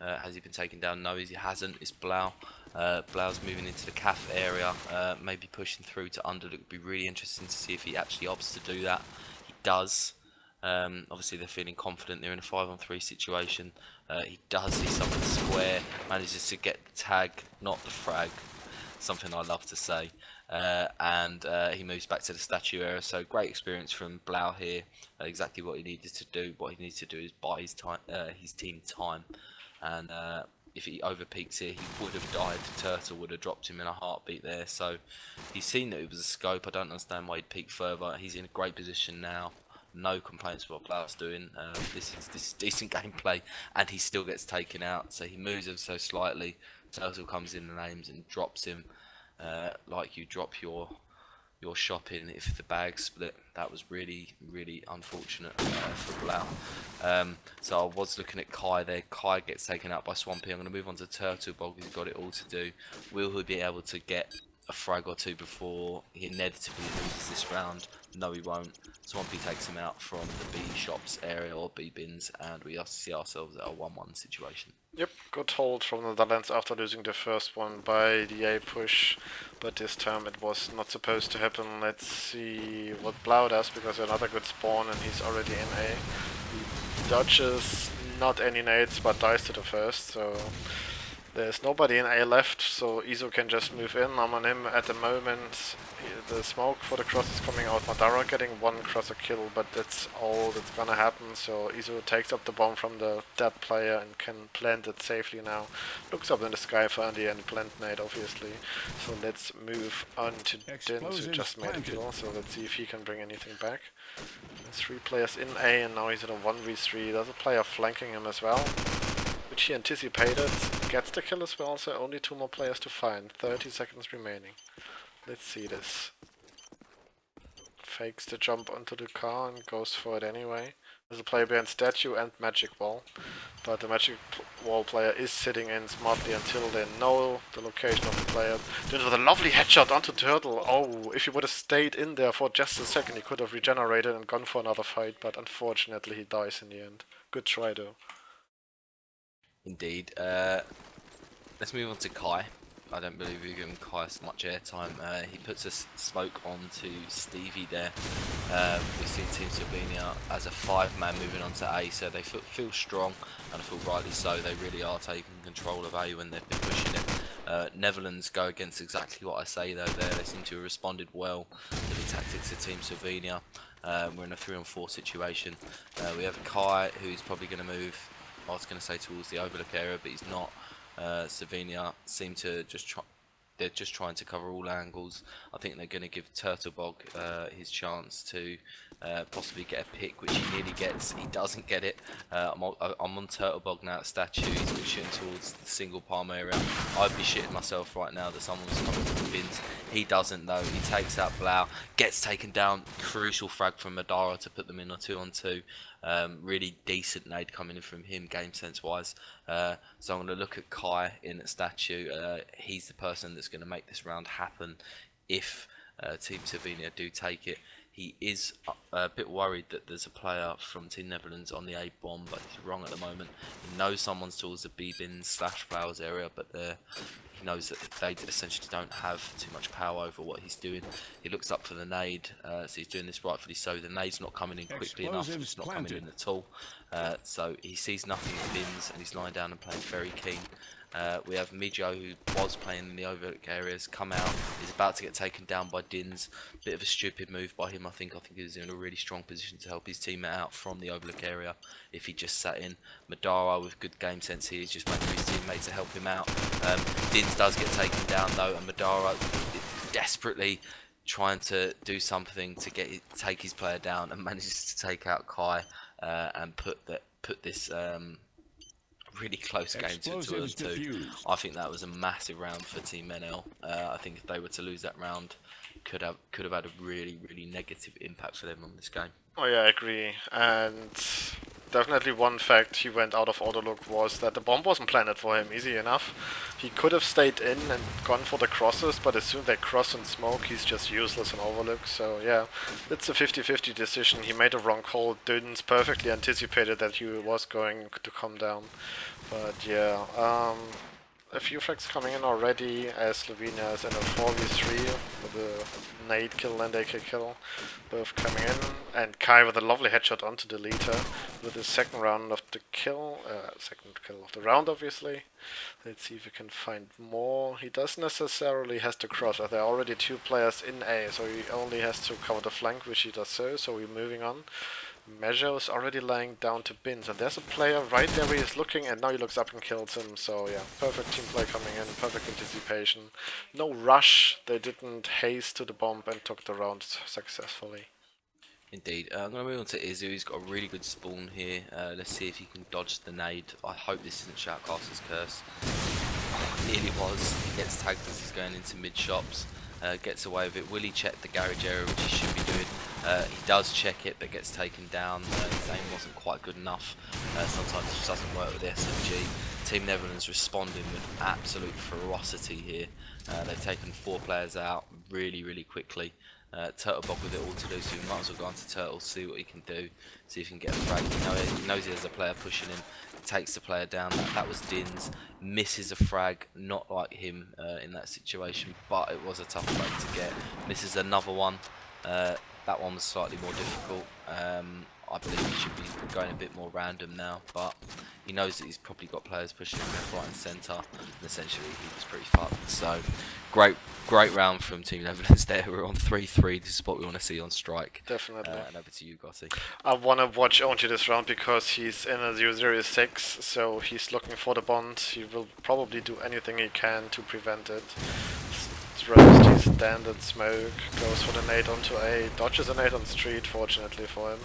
Speaker 2: Has he been taken down? No, he hasn't. It's Blau. Blau's moving into the CAF area, maybe pushing through to under. It would be really interesting to see if he actually opts to do that. He does. Obviously they're feeling confident, they're in a 5-on-3 situation. He does see someone square, manages to get the tag, not the frag, something I love to say. And he moves back to the statue area, so great experience from Blau here. Exactly what he needed to do. What he needs to do is buy his team time, and if he overpeaks here, he would have died. Turtle would have dropped him in a heartbeat there, so he's seen that it was a scope. I don't understand why he'd peek further. He's in a great position now. No complaints with what Blau's doing. This is decent gameplay, and he still gets taken out. So he moves him so slightly. Turtle comes in and aims and drops him, like you drop your shopping if the bag split. That was really unfortunate for Blau. So I was looking at Kai there. Kai gets taken out by Swampy. I'm going to move on to Turtle Bog. He's got it all to do. Will he be able to get a frag or two before he inevitably loses this round? No, he won't. Swampy takes him out from the B shops area or B bins, and we see ourselves at a 1-1 situation.
Speaker 1: Yep, good hold from the Netherlands after losing the first one by the A push, but this time it was not supposed to happen. Let's see what Blau does, because another good spawn and he's already in A. He dodges not any nades but dies to the first, so There's nobody in A left, so Iso can just move in. I'm on him at the moment. The smoke for the cross is coming out. Madara getting one crosser kill, but that's all that's gonna happen. So Iso takes up the bomb from the dead player and can plant it safely now. Looks up in the sky for Andy and plant nade, obviously. So let's move on to Dins, who just made a kill. So let's see if he can bring anything back. There's 3 players in A, and now he's in a 1v3. There's a player flanking him as well, which he anticipated. Gets the kill as well, so only 2 more players to find. 30 seconds remaining. Let's see this. Fakes the jump onto the car and goes for it anyway. There's a player behind statue and magic wall, but the magic wall player is sitting in smartly until they know the location of the player. Then with a lovely headshot onto Turtle. Oh, if he would have stayed in there for just a second, he could have regenerated and gone for another fight, but unfortunately he dies in the end. Good try though.
Speaker 2: Indeed. Let's move on to Kai. I don't believe we've given Kai so much airtime. He puts a smoke onto Stevie there. We see Team Slovenia as a 5-man moving on to A, so they feel strong, and I feel rightly so. They really are taking control of A when they've been pushing it. Netherlands go against exactly what I say though there. They seem to have responded well to the tactics of Team Slovenia. We're in a 3-on-4 situation. We have Kai, who's probably going to move, I was going to say towards the overlook area, but he's not. Slovenia seem to just they're just trying to cover all angles. I think they're going to give Turtlebog his chance to possibly get a pick, which he nearly gets. He doesn't get it. I'm on Turtlebog now at statue. He's been shooting towards the single palm area. I'd be shitting myself right now that someone's coming from the bins. He doesn't though. He takes out Blau, gets taken down. Crucial frag from Madara to put them in a 2-on-2. Really decent nade coming in from him, game sense wise. So I'm going to look at Kai in at statue. He's the person that's going to make this round happen if Team Slovenia do take it. He is a bit worried that there's a player from Team Netherlands on the A bomb, but he's wrong at the moment. He knows someone's towards the B bin / flowers area, but he knows that they essentially don't have too much power over what he's doing. He looks up for the nade, so he's doing this rightfully so. The nade's not coming in quickly enough, it's not coming in at all. So he sees nothing in bins and he's lying down and playing very keen. We have Mijo, who was playing in the overlook areas, come out. He's about to get taken down by Dins. Bit of a stupid move by him, I think. I think he was in a really strong position to help his teammate out from the overlook area if he just sat in. Madara with good game sense here. He's just waiting for his teammate to help him out. Dins does get taken down though, and Madara desperately trying to do something to take his player down, and manages to take out Kai and put this really close game to 2-on-2. I think that was a massive round for Team NL. I think if they were to lose that round, could have had a really negative impact for them on this game.
Speaker 1: Oh yeah, I agree. And definitely one fact he went out of autolook was that the bomb wasn't planted for him easy enough. He could have stayed in and gone for the crosses, but as soon as they cross and smoke, he's just useless in overlook. So yeah, it's a 50-50 decision. He made a wrong call. Didn't perfectly anticipated that he was going to come down. But yeah, a few frags coming in already as Slovenia is in a 4v3 with a nade kill and AK kill, both coming in, and Kai with a lovely headshot onto the leader with his second round of the kill, second kill of the round obviously. Let's see if we can find more. He doesn't necessarily has to cross, as there are already 2 players in A, so he only has to cover the flank, which he does so we're moving on. Measure is already lying down to bins, and there's a player right there where he's looking, and now he looks up and kills him. So yeah, perfect team play coming in, perfect anticipation. No rush, they didn't haste to the bomb and took the round successfully.
Speaker 2: Indeed. I'm going to move on to Izu. He's got a really good spawn here. Let's see if he can dodge the nade. I hope this isn't Shoutcaster's curse. Oh, nearly was. He gets tagged as he's going into mid shops. Gets away with it. Will he check the garage area, which he should be doing? He does check it, but gets taken down. His aim wasn't quite good enough. Sometimes it just doesn't work with the SMG. Team Netherlands responding with absolute ferocity here. They've taken 4 players out really quickly. Turtlebog with it all to do, so we might as well go on to Turtle, see what he can do, see if he can get a frag. He knows he has a player pushing him, takes the player down. That was Dins, misses a frag, not like him in that situation, but it was a tough frag to get. Misses another one. That one was slightly more difficult. I believe he should be going a bit more random now, but he knows that he's probably got players pushing him left, right and centre, and essentially he was pretty fucked. So great round from Team Netherlands there. We're on 3-3. This is what we want to see on strike.
Speaker 1: Definitely.
Speaker 2: And over to you, Gotti.
Speaker 1: I want to watch only this round because he's in a 0-0-6, so he's looking for the bond. He will probably do anything he can to prevent it. Throws the standard smoke, goes for the nade onto A, dodges a nade on street, fortunately for him,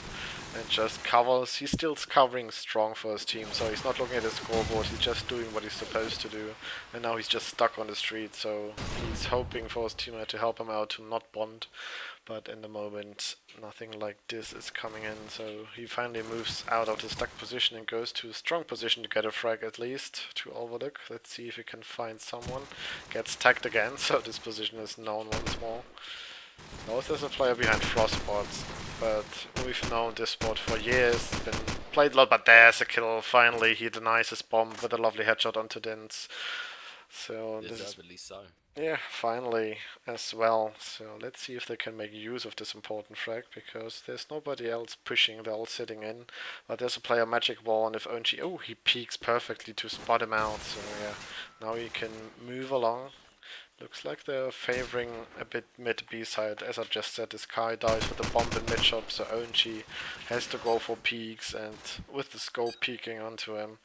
Speaker 1: and just covers. He's still covering strong for his team, so he's not looking at his scoreboard, he's just doing what he's supposed to do. And now he's just stuck on the street, so he's hoping for his teammate to help him out to not bond. But in the moment, nothing like this is coming in, so he finally moves out of the stuck position and goes to a strong position to get a frag at least, to overlook. Let's see if he can find someone. Gets tagged again, so this position is known once more. Knows there's a player behind Frostbots, but we've known this spot for years, been played a lot, but there's a kill. Finally, he denies his bomb with a lovely headshot onto Dins. So this is
Speaker 2: Deservedly so.
Speaker 1: yeah, finally as well. So let's see if they can make use of this important frag, because there's nobody else pushing, they're all sitting in. But there's a player magic wall, and if Onchi... Oh, he peeks perfectly to spot him out. So yeah, now he can move along. Looks like they're favoring a bit mid B side. As I just said, this Kai dies with a bomb in mid shop, so Onchi has to go for peaks, and with the scope peeking onto him,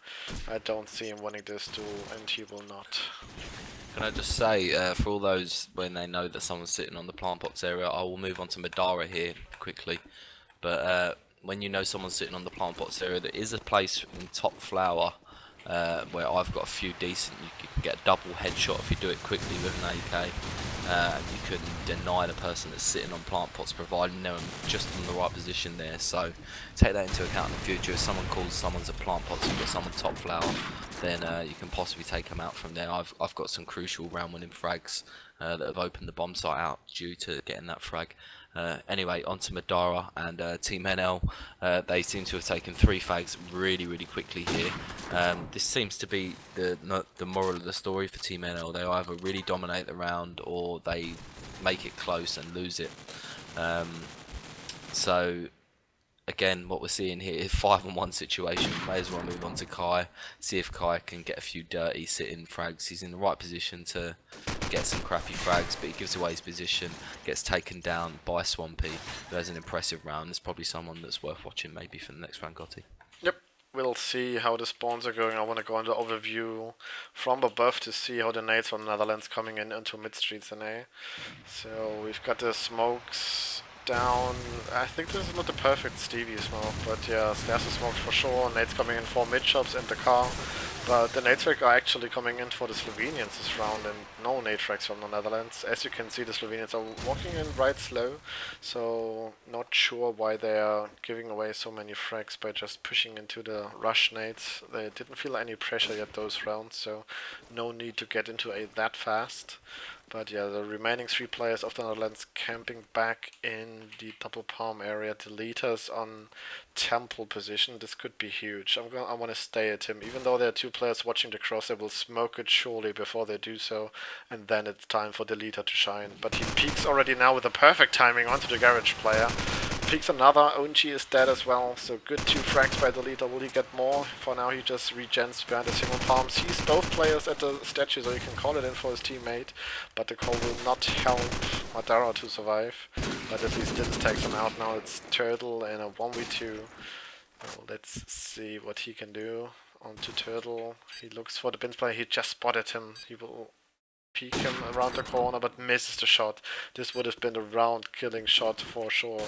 Speaker 1: I don't see him winning this duel, and he will not.
Speaker 2: Can I just say, for all those when they know that someone's sitting on the plant box area, I will move on to Madara here quickly. But when you know someone's sitting on the plant box area, there is a place in top flower where I've got a few decent. You can get a double headshot if you do it quickly with an AK. And you can deny the person that's sitting on plant pots, providing they're just in the right position there. So take that into account in the future. If someone calls someone's a plant pot, you've got someone top flower, then you can possibly take them out from there. I've got some crucial round winning frags that have opened the bomb site out due to getting that frag. Anyway, on to Madara and Team NL. They seem to have taken 3 fags really quickly here. This seems to be the moral of the story for Team NL. They either really dominate the round or they make it close and lose it. So again, what we're seeing here is 5-on-1 situation. May as well move on to Kai, see if Kai can get a few dirty sit-in frags. He's in the right position to get some crappy frags, but he gives away his position, gets taken down by Swampy, who has an impressive round. There's probably someone that's worth watching maybe for the next round, Gotti.
Speaker 1: Yep, we'll see how the spawns are going. I want to go into overview from above to see how the nades from the Netherlands coming in into mid streets in A. So we've got the smokes down. I think this is not the perfect Stevie smoke, but yeah, there's a smoke for sure. Nades coming in for mid shops and the car. But the nade frags are actually coming in for the Slovenians this round, and no nade frags from the Netherlands. As you can see, the Slovenians are walking in right slow, so not sure why they are giving away so many frags by just pushing into the rush nades. They didn't feel any pressure yet those rounds, so no need to get into A that fast. But yeah, the remaining 3 players of the Netherlands camping back in the double palm area. The leaders on temple position. This could be huge. I want to stay at him. Even though there are 2 players watching the cross, they will smoke it surely before they do so. And then it's time for the leader to shine. But he peeks already now with a perfect timing onto the garage player. Peeks another. Onchi is dead as well. So good 2 frags by the leader. Will he get more? For now he just regens behind the single palm. Sees both players at the statue, so he can call it in for his teammate. But the call will not help Madara to survive. But at least Dins takes him out now. It's Turtle in a 1v2. Well, let's see what he can do. On to Turtle. He looks for the Bins player. He just spotted him. He will peek him around the corner, but misses the shot. This would have been a round killing shot for sure.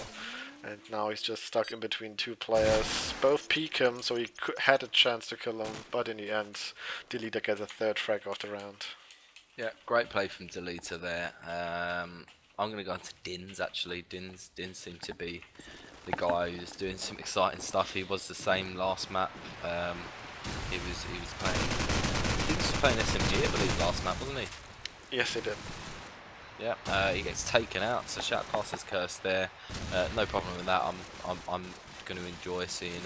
Speaker 1: And now he's just stuck in between 2 players. Both peek him, so he had a chance to kill him. But in the end, the leader gets a 3rd frag of the round.
Speaker 2: Yeah, great play from Delita there. I'm going to go on to Dins actually. Dins seemed to be the guy who's doing some exciting stuff. He was the same last map. He was playing. Dins was playing SMG, I believe, last map, wasn't he?
Speaker 1: Yes, he did.
Speaker 2: Yeah, he gets taken out. So shout past his curse there. No problem with that. I'm going to enjoy seeing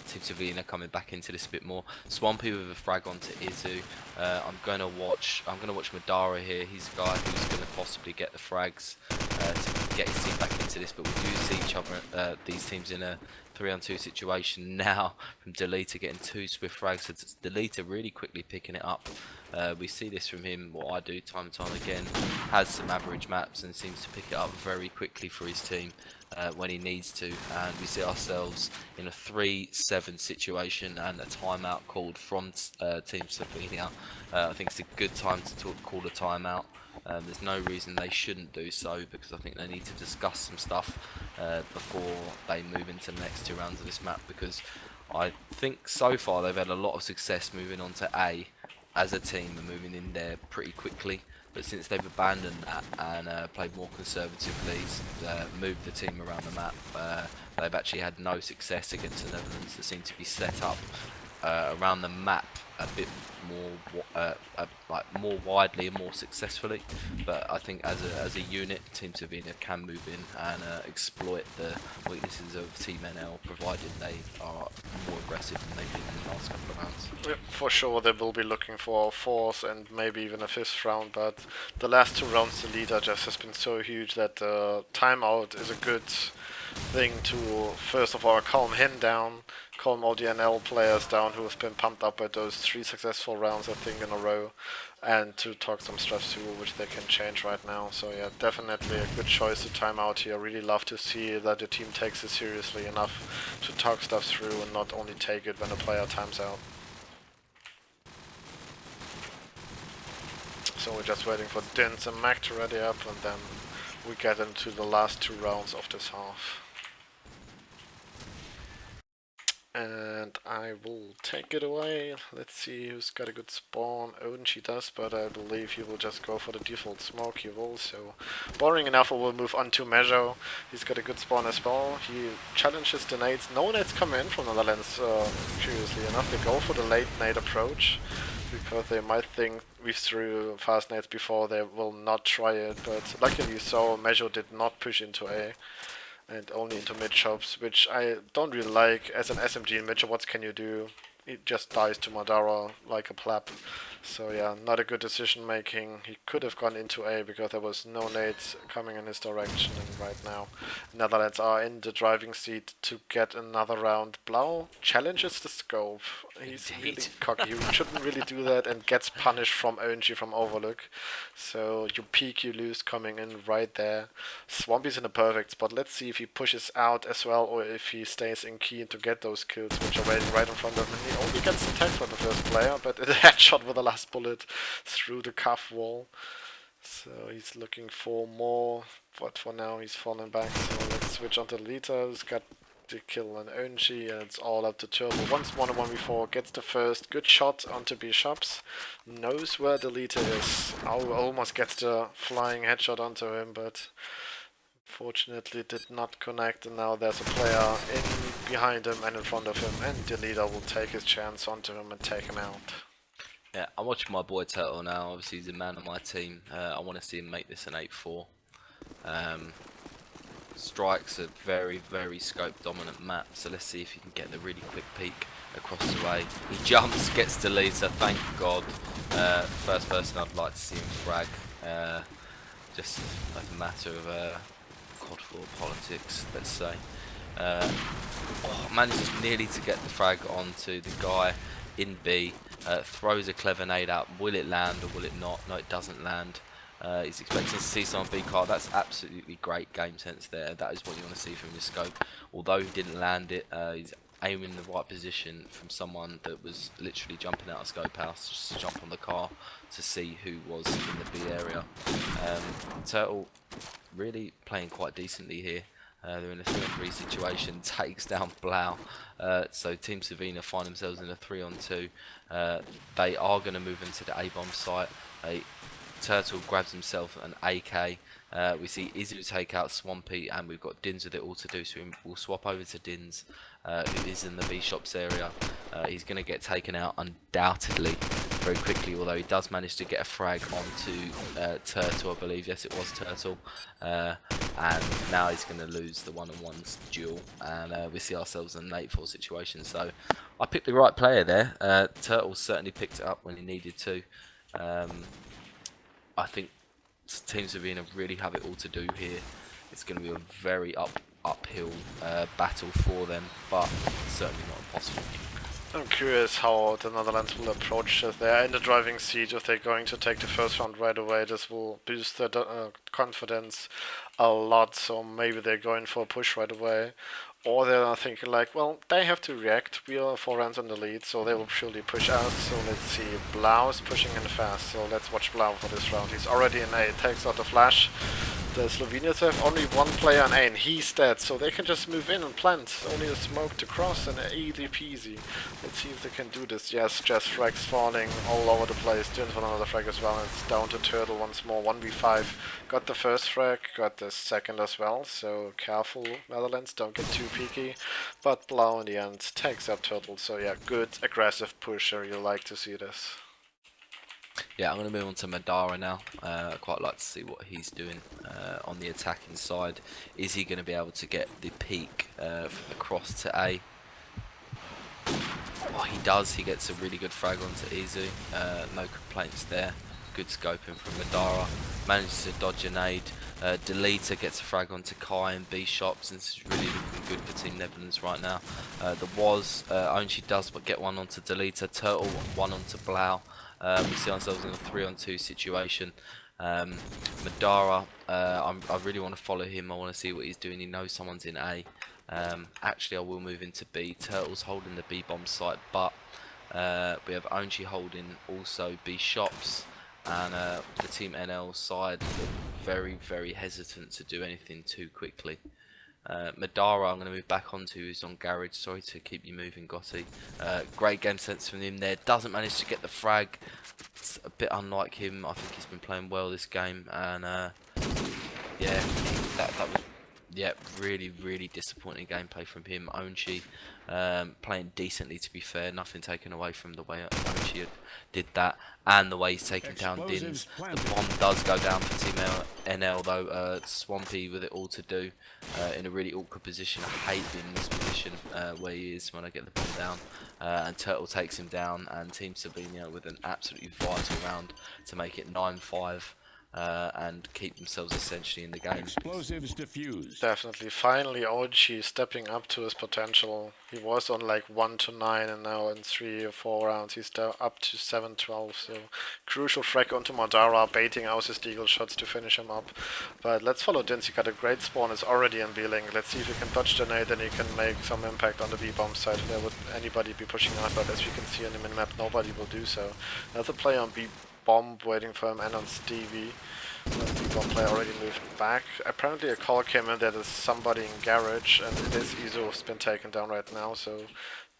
Speaker 2: Team Slovenia coming back into this a bit more. Swampy with a frag onto Izu. I'm going to watch Madara here. He's a guy who's going to possibly get the frags to get his team back into this. But we do see each other, these teams in a 3-on-2 situation now from Delita getting 2 swift frags. So it's Delita really quickly picking it up. We see this from him, what I do time and time again. Has some average maps and seems to pick it up very quickly for his team when he needs to. And we see ourselves in a 3-7 situation and a timeout called from Team Slovenia. I think it's a good time to call a timeout. There's no reason they shouldn't do so, because I think they need to discuss some stuff before they move into the next 2 rounds of this map, because I think so far they've had a lot of success moving on to A as a team and moving in there pretty quickly. But since they've abandoned that and played more conservatively, moved the team around the map, they've actually had no success against the Netherlands that seem to be set up around the map a bit more like more widely and more successfully. But I think as a unit, Team Slovenia can move in and exploit the weaknesses of Team NL, provided they are more aggressive than they've been in the last couple of rounds.
Speaker 1: Yeah, for sure they will be looking for a 4th and maybe even a 5th round, but the last 2 rounds the leader just has been so huge that timeout is a good thing to first of all calm him down, calm all the NL players down who have been pumped up by those 3 successful rounds I think in a row, and to talk some stuff through which they can change right now. So yeah, definitely a good choice to time out here. Really love to see that the team takes it seriously enough to talk stuff through and not only take it when a player times out. So we're just waiting for Dins and Mac to ready up, and then we get into the last 2 rounds of this half. And I will take it away. Let's see who's got a good spawn. Odenchi does, but I believe he will just go for the default smoke. He will, so boring enough. We'll move on to Mejo. He's got a good spawn as well. He challenges the nades. No nades come in from the Netherlands, curiously enough. They go for the late nade approach, because they might think we threw fast nades before. They will not try it, but luckily you saw Mejo did not push into A and only into mid shops, which I don't really like. As an SMG in mid shop, what can you do? It just dies to Madara like a plap. So yeah, not a good decision making. He could have gone into A because there was no nades coming in his direction, and right now Netherlands are in the driving seat to get another round. Blau challenges the scope. He's really cocky. He shouldn't really do that and gets punished from ONG from Overlook. So you peek, you lose coming in right there. Swampy's in a perfect spot. Let's see if he pushes out as well or if he stays in key to get those kills which are waiting right in front of him. He only gets attacked from the first player, but a headshot with the last bullet through the cuff wall. So he's looking for more, but for now he's falling back. So let's switch on to Lita, who's got the kill on Onchi, and it's all up to Turbo. Once 1-on-1v4, gets the first good shot onto B shops, knows where the Lita is. Almost gets the flying headshot onto him, but fortunately did not connect, and now there's a player in behind him and in front of him, and the leader will take his chance onto him and take him out.
Speaker 2: Yeah, I'm watching my boy Turtle now. Obviously, he's a man on my team. I want to see him make this an 8-4. Strike's a very, very scope dominant map, so let's see if he can get the really quick peek across the way. He jumps, gets to Lisa, thank God. First person I'd like to see him frag. Just like a matter of COD 4 politics, let's say. Manages nearly to get the frag onto the guy in B. Throws a clever nade out. Will it land or will it not? No, it doesn't land. He's expecting to see someone B card. That's absolutely great game sense there. That is what you want to see from his scope. Although he didn't land it, he's aiming in the right position from someone that was literally jumping out of scope house just to jump on the car to see who was in the B area. Turtle really playing quite decently here. They're in a 3-on-3 situation, takes down Blau. So Team Slovenia find themselves in a 3-on-2. They are going to move into the A-bomb site. Turtle grabs himself an AK. We see Izu take out Swampy, and we've got Dins with it all to do, so we'll swap over to Dins, who is in the B shops area. He's going to get taken out undoubtedly very quickly, although he does manage to get a frag onto Turtle, I believe. Yes, it was Turtle. And now he's going to lose the 1-on-1s duel, and we see ourselves in an 8-4 situation. So I picked the right player there. Turtle certainly picked it up when he needed to. I think Team Slovenia really have it all to do here. It's going to be a very uphill battle for them, but certainly not impossible.
Speaker 1: I'm curious how the Netherlands will approach it. They're in the driving seat. If they're going to take the first round right away, this will boost their confidence a lot. So maybe they're going for a push right away. Or they're thinking like, well, they have to react. We are 4 rounds in the lead, so they will surely push us. So let's see. Blau is pushing in fast, so let's watch Blau for this round. He's already in A. Takes out the flash. The Slovenians have only one player in A, and he's dead, so they can just move in and plant. Only a smoke to cross, and easy peasy. Let's see if they can do this. Yes, just frags falling all over the place. Doing for another frag as well. It's down to Turtle once more. 1v5. Got the first frag, got the second as well. So careful, Netherlands. Don't get too peaky. But Blau in the end takes up Turtle. So yeah, good aggressive pusher. You like to see this.
Speaker 2: Yeah, I'm going to move on to Madara now. I quite like to see what he's doing on the attacking side. Is he going to be able to get the peak across to A? Oh, he does. He gets a really good frag onto Izu. No complaints there. Good scoping from Madara. Manages to dodge a nade. Deleter gets a frag onto Kai and B shops, and this is really looking good for Team Netherlands right now. The Was Onshi does but get one onto Deleter. Turtle one onto Blau. We see ourselves in a 3-on-2 situation. Madara, I really want to follow him. I want to see what he's doing. He knows someone's in A. Actually, I will move into B. Turtle's holding the B bomb site, but we have Onshi holding also B shops, and the Team NL side look very, very hesitant to do anything too quickly. Madara, I'm going to move back onto, who's on Garage. Sorry to keep you moving, Gotti. Great game sense from him there. Doesn't manage to get the frag. It's a bit unlike him. I think he's been playing well this game, and yeah, that was really, really disappointing gameplay from him. Onshi playing decently, to be fair. Nothing taken away from the way Onshi did that, and the way he's taking down Dins. The bomb does go down for Team NL though. Swampy with it all to do in a really awkward position. I hate being in this position where he is when I get the bomb down. And Turtle takes him down, and Team Slovenia with an absolutely vital round to make it 9-5. And keep themselves essentially in the game.
Speaker 3: Explosives diffused.
Speaker 1: Definitely. Finally, Ochi stepping up to his potential. He was on like 1-9, and now in 3 or 4 rounds he's up to 7-12. So crucial frag onto Madara, baiting out his deagle shots to finish him up. But let's follow Dins. He got a great spawn. Is already in B link. Let's see if he can dodge the nade, and he can make some impact on the B bomb side. Where would anybody be pushing out? But as we can see on the minimap, nobody will do so. Another player on B bomb waiting for him, and on Stevie. The B-bomb player already moved back. Apparently a call came in that is somebody in Garage, and it is Izu who's been taken down right now, so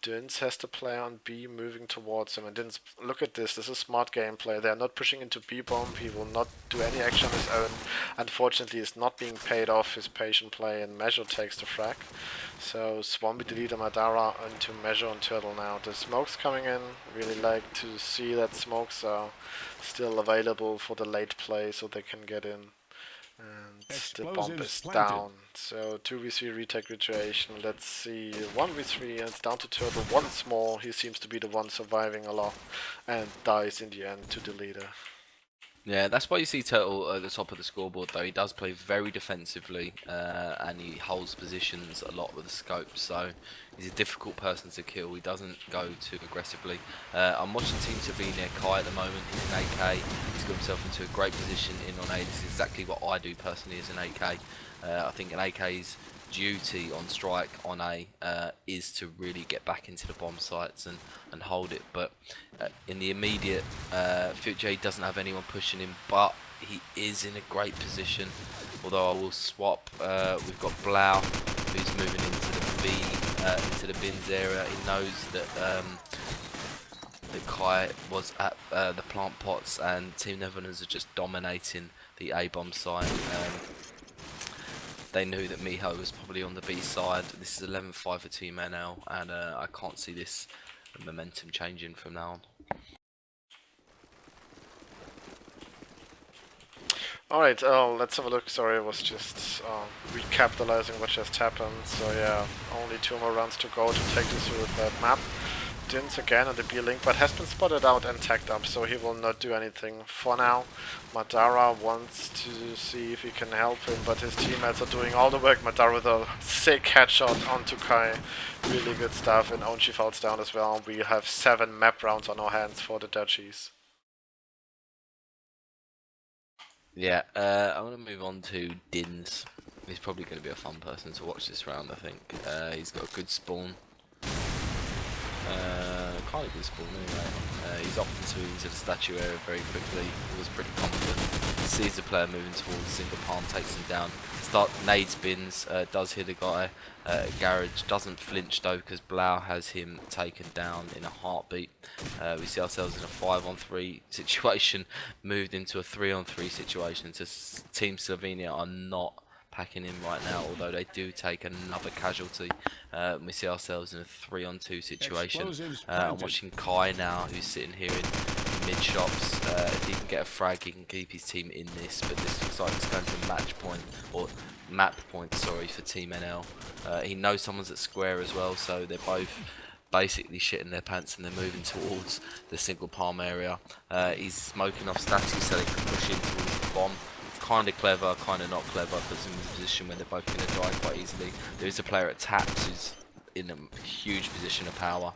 Speaker 1: Dins has the player on B moving towards him. And Dins, look at this is smart gameplay. They're not pushing into B-bomb, he will not do any action on his own. Unfortunately, he's not being paid off his patient play, and Measure takes the frag. So Swampy, Deleter, Madara into Measure and Turtle now. The smokes coming in, really like to see that smokes are still available for the late play so they can get in. And the bomb is down. So 2v3 retake situation. Let's see. 1v3, and it's down to Turtle once more. He seems to be the one surviving a lot and dies in the end to Deleter.
Speaker 2: Yeah, that's why you see Turtle at the top of the scoreboard though. He does play very defensively and he holds positions a lot with the scope, so he's a difficult person to kill. He doesn't go too aggressively. I'm watching Team Slovenia Kai at the moment. He's an AK. He's got himself into a great position in on A. This is exactly what I do personally as an AK. I think an AK's duty on strike on A is to really get back into the bomb sites and hold it, but in the immediate future he doesn't have anyone pushing him, but he is in a great position. Although I will swap, we've got Blau who's moving into the bins area. He knows that that Kai was at the plant pots, and Team Netherlands are just dominating the A bomb side. They knew that Miho was probably on the B side. This is 11-5 for Team NL, and I can't see this momentum changing from now on.
Speaker 1: Alright, let's have a look. Sorry, I was just recapitalizing what just happened. So yeah, only 2 more rounds to go to take this through that map. Dins again on the B-Link, but has been spotted out and tagged up, so he will not do anything for now. Madara wants to see if he can help him, but his teammates are doing all the work. Madara with a sick headshot onto Kai. Really good stuff, and Onchi falls down as well. We have 7 map rounds on our hands for the Dutchies.
Speaker 2: Yeah, I want to move on to Dins. He's probably going to be a fun person to watch this round, I think. He's got a good spawn. Kind of good spawn anyway. He's opted to into the statue area very quickly. He was pretty confident. Sees the player moving towards single palm, takes him down. Start nades bins, does hit a guy. Garage doesn't flinch though because Blau has him taken down in a heartbeat. We see ourselves in a 5-on-3 situation, moved into a 3-on-3 situation. So Team Slovenia are not packing in right now, although they do take another casualty. We see ourselves in a 3-on-2 situation. I'm watching Kai now, who's sitting here in mid shops. If he can get a frag, he can keep his team in this, but this looks like it's going to match point, or map point, sorry, for Team NL. He knows someone's at square as well, so they're both basically shitting their pants and they're moving towards the single palm area. He's smoking off statues so they can push in towards the bomb. Kind of clever, kind of not clever, puts him in a position where they're both going to die quite easily. There is a player at taps who's in a huge position of power.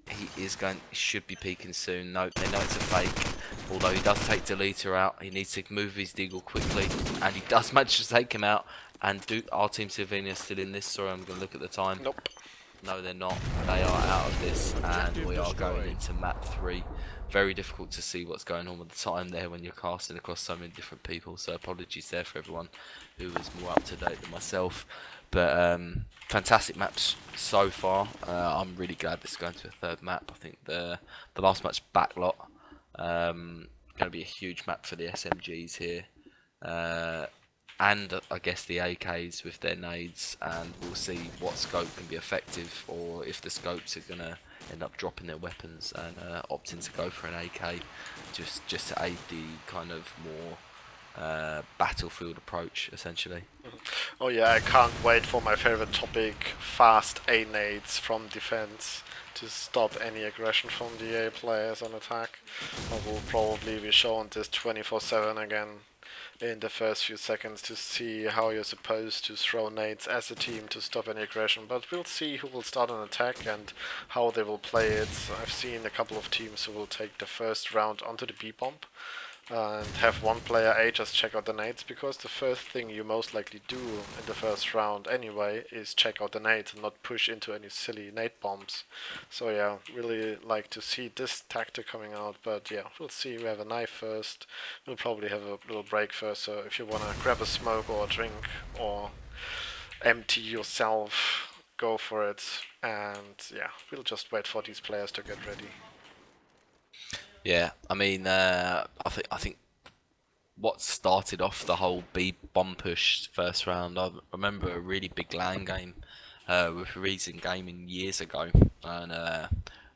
Speaker 2: He should be peaking soon. No, they know it's a fake. Although he does take Deleter out, he needs to move his Deagle quickly, and he does manage to take him out. And our Team Slovenia still in this? Sorry, I'm going to look at the time.
Speaker 1: Nope.
Speaker 2: No, they're not. They are out of this, and we are going into map 3. Very difficult to see what's going on with the time there when you're casting across so many different people, so apologies there for everyone who is more up to date than myself. But fantastic maps so far. I'm really glad this is going to a 3rd map. I think the last match, Backlot, going to be a huge map for the SMGs here. And I guess the AKs with their nades, and we'll see what scope can be effective, or if the scopes are going to end up dropping their weapons and opting to go for an AK just to aid the kind of more battlefield approach, essentially.
Speaker 1: Oh yeah, I can't wait for my favorite topic, fast A-nades from defense to stop any aggression from the A players on attack. I will probably be shown this 24/7 again in the first few seconds to see how you're supposed to throw nades as a team to stop any aggression, but we'll see who will start an attack and how they will play it. I've seen a couple of teams who will take the first round onto the B-bomb and have one player A just check out the nades, because the first thing you most likely do in the first round anyway is check out the nades and not push into any silly nade bombs. So yeah, really like to see this tactic coming out, but yeah, we'll see. We have a knife first, we'll probably have a little break first, so if you wanna grab a smoke or a drink or empty yourself, go for it, and yeah, we'll just wait for these players to get ready.
Speaker 2: Yeah, I mean, I think what started off the whole B bomb push first round, I remember a really big LAN game with Reason Gaming years ago, and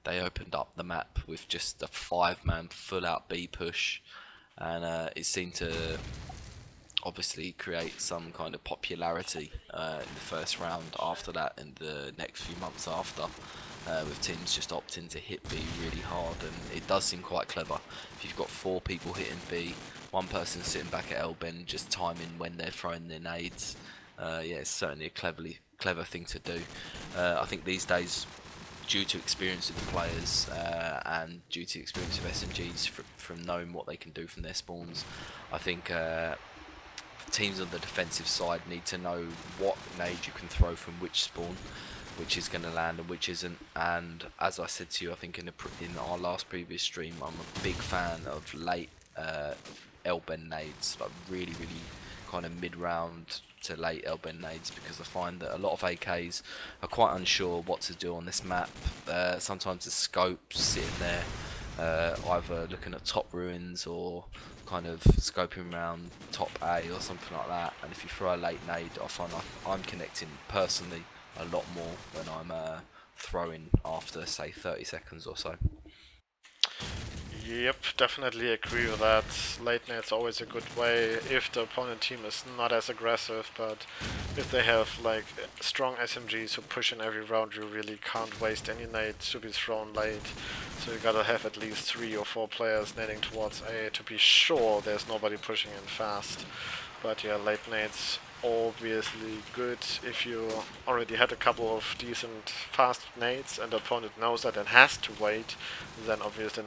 Speaker 2: they opened up the map with just a 5-man full-out B push, and it seemed to obviously create some kind of popularity in the first round after that, and the next few months after. With teams just opting to hit B really hard, and it does seem quite clever. If you've got 4 people hitting B, one person sitting back at L-Ben just timing when they're throwing their nades, yeah, it's certainly a clever thing to do. I think these days, due to experience with the players and due to experience of SMGs from knowing what they can do from their spawns, I think teams on the defensive side need to know what nade you can throw from which spawn, which is going to land and which isn't. And as I said to you, I think in our last previous stream, I'm a big fan of late L-Ben nades, like really kind of mid-round to late L-Ben nades, because I find that a lot of AKs are quite unsure what to do on this map. Sometimes the scope's sitting there, either looking at top ruins or kind of scoping around top A or something like that, and if you throw a late nade, I find I'm connecting personally a lot more when I'm throwing after, say, 30 seconds or so.
Speaker 1: Yep, definitely agree with that. Late nate's always a good way if the opponent team is not as aggressive, but if they have like strong SMGs who push in every round, you really can't waste any nades to be thrown late. So you gotta have at least 3 or 4 players nading towards A to be sure there's nobody pushing in fast. But yeah, late nade's obviously good if you already had a couple of decent fast nades and the opponent knows that and has to wait, then obviously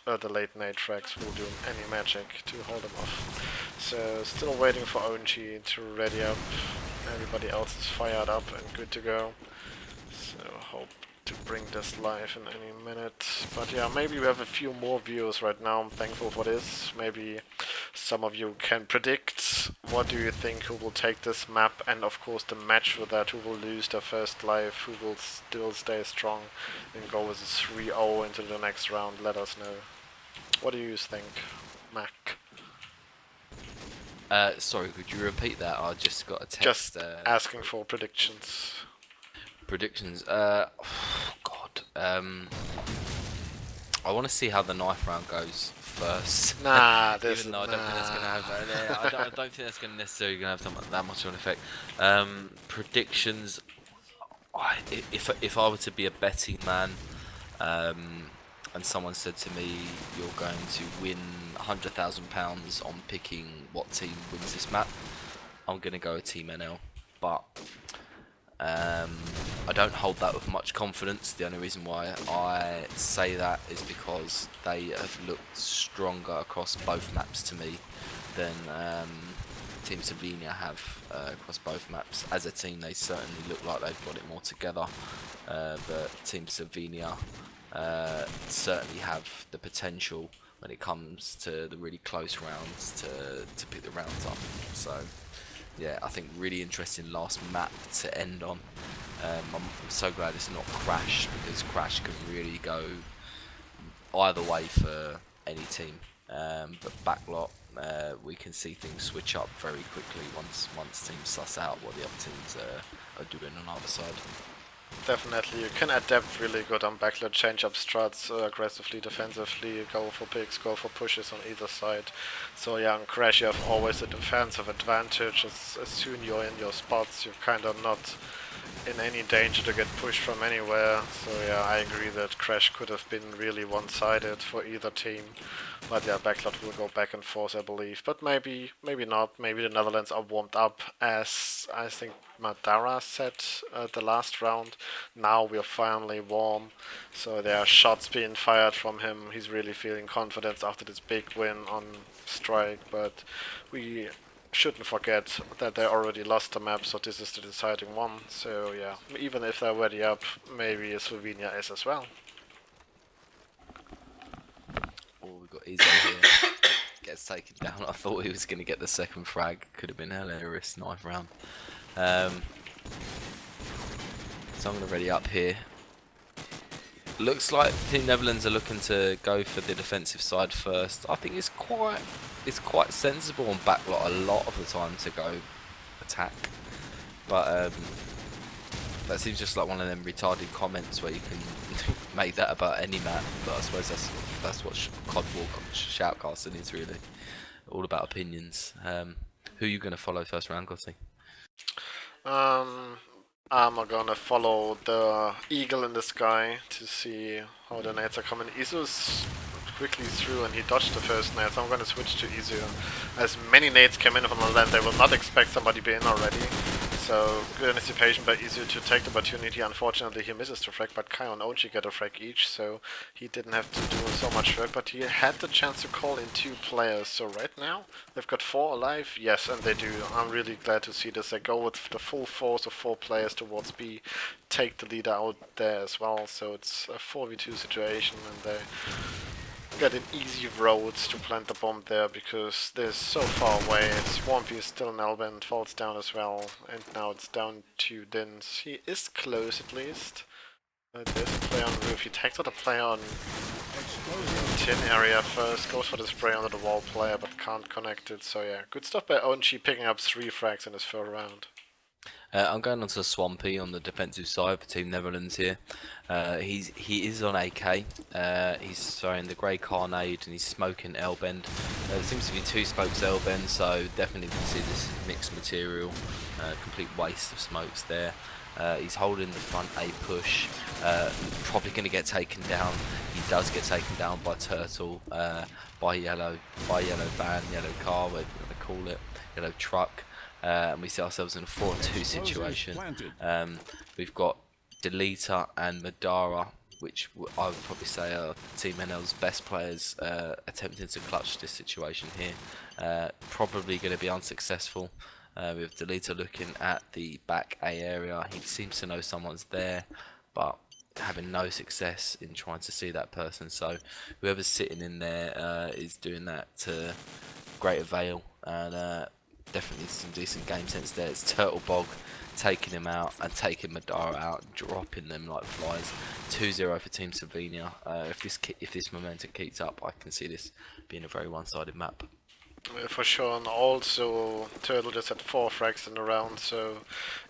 Speaker 1: the late nade frags will do any magic to hold them off. So still waiting for ONG to ready up. Everybody else is fired up and good to go. So hope to bring this live in any minute. But yeah, maybe we have a few more viewers right now. I'm thankful for this. Maybe some of you can predict what do you think who will take this map, and of course the match with that, who will lose their first life, who will still stay strong and go with a 3-0 into the next round. Let us know. What do you think, Mac?
Speaker 2: Sorry, could you repeat that? I just got a text.
Speaker 1: Just asking for predictions.
Speaker 2: Predictions. God. I want to see how the knife round goes first.
Speaker 1: Nah, this
Speaker 2: even though I don't think that's gonna have. I don't think that's gonna necessarily gonna have that much of an effect. Predictions. If I were to be a betting man, and someone said to me, "You're going to win £100,000 on picking what team wins this map," I'm gonna go with Team NL. But I don't hold that with much confidence. The only reason why I say that is because they have looked stronger across both maps to me than Team Slovenia have across both maps. As a team, they certainly look like they've got it more together, but Team Slovenia certainly have the potential when it comes to the really close rounds to pick the rounds up. So yeah, I think really interesting last map to end on. I'm so glad it's not Crash, because Crash can really go either way for any team. But Backlot, we can see things switch up very quickly once teams suss out what the other teams are doing on either side.
Speaker 1: Definitely, you can adapt really good on backlot, change up strats aggressively, defensively, go for picks, go for pushes on either side. So yeah, on Crash you have always a defensive advantage. As soon you're in your spots, you're kind of not in any danger to get pushed from anywhere. So yeah, I agree that Crash could have been really one-sided for either team. But yeah, Backlot will go back and forth, I believe. But maybe not. Maybe the Netherlands are warmed up, as I think Madara said the last round. Now we're finally warm. So there are shots being fired from him. He's really feeling confidence after this big win on Strike. But we shouldn't forget that they already lost the map, so this is the deciding one. So yeah, even if they're ready up, maybe Slovenia is as well.
Speaker 2: Oh, we've got Izzo here. Gets taken down. I thought he was going to get the second frag. Could have been hilarious knife round. So I'm going to ready up here. Looks like Team Netherlands are looking to go for the defensive side first. I think it's quite sensible on Backlot a lot of the time to go attack. But that seems just like one of them retarded comments where you can make that about any map. But I suppose that's what COD War shoutcasting is really. All about opinions. Who are you going to follow first round, Gotti?
Speaker 1: I'm gonna follow the eagle in the sky to see how the nades are coming. Izu's quickly through and he dodged the first nade, so I'm gonna switch to Izu. As many nades came in from the land, they will not expect somebody to be in already. So good anticipation by Izu to take the opportunity. Unfortunately he misses the frag, but Kai and Onchi get a frag each, so he didn't have to do so much work, but he had the chance to call in 2 players. So right now they've got 4 alive, yes, and they do. I'm really glad to see this. They go with the full force of 4 players towards B, take the leader out there as well, so it's a 4v2 situation and they get an easy road to plant the bomb there because they're so far away. Swampy is still in Elba and falls down as well, and now it's down to Dins. He is close at least. There's a player on the roof. He takes out a player on tin area first, goes for the spray under the wall player but can't connect it. So yeah, good stuff by Onchi picking up 3 frags in his third round.
Speaker 2: I'm going on to Swampy on the defensive side for Team Netherlands here. He is on AK. He's throwing the Grey Carnade and he's smoking L-Bend. There seems to be two smokes L-Bend, so definitely can see this mixed material. Complete waste of smokes there. He's holding the front A push. Probably going to get taken down. He does get taken down by Turtle, by yellow van, yellow car, whatever you want to call it, yellow truck. And we see ourselves in a 4-2 situation. We've got Deleter and Madara, which I would probably say are Team NL's best players attempting to clutch this situation here. Probably going to be unsuccessful. With Deleter looking at the back A area, he seems to know someone's there, but having no success in trying to see that person. So whoever's sitting in there is doing that to great avail, and definitely some decent game sense there. It's Turtle Bog taking him out and taking Madara out, dropping them like flies. 2-0 for Team Slovenia. If this momentum keeps up, I can see this being a very one-sided map.
Speaker 1: For sure, and also Turtle just had 4 frags in the round, so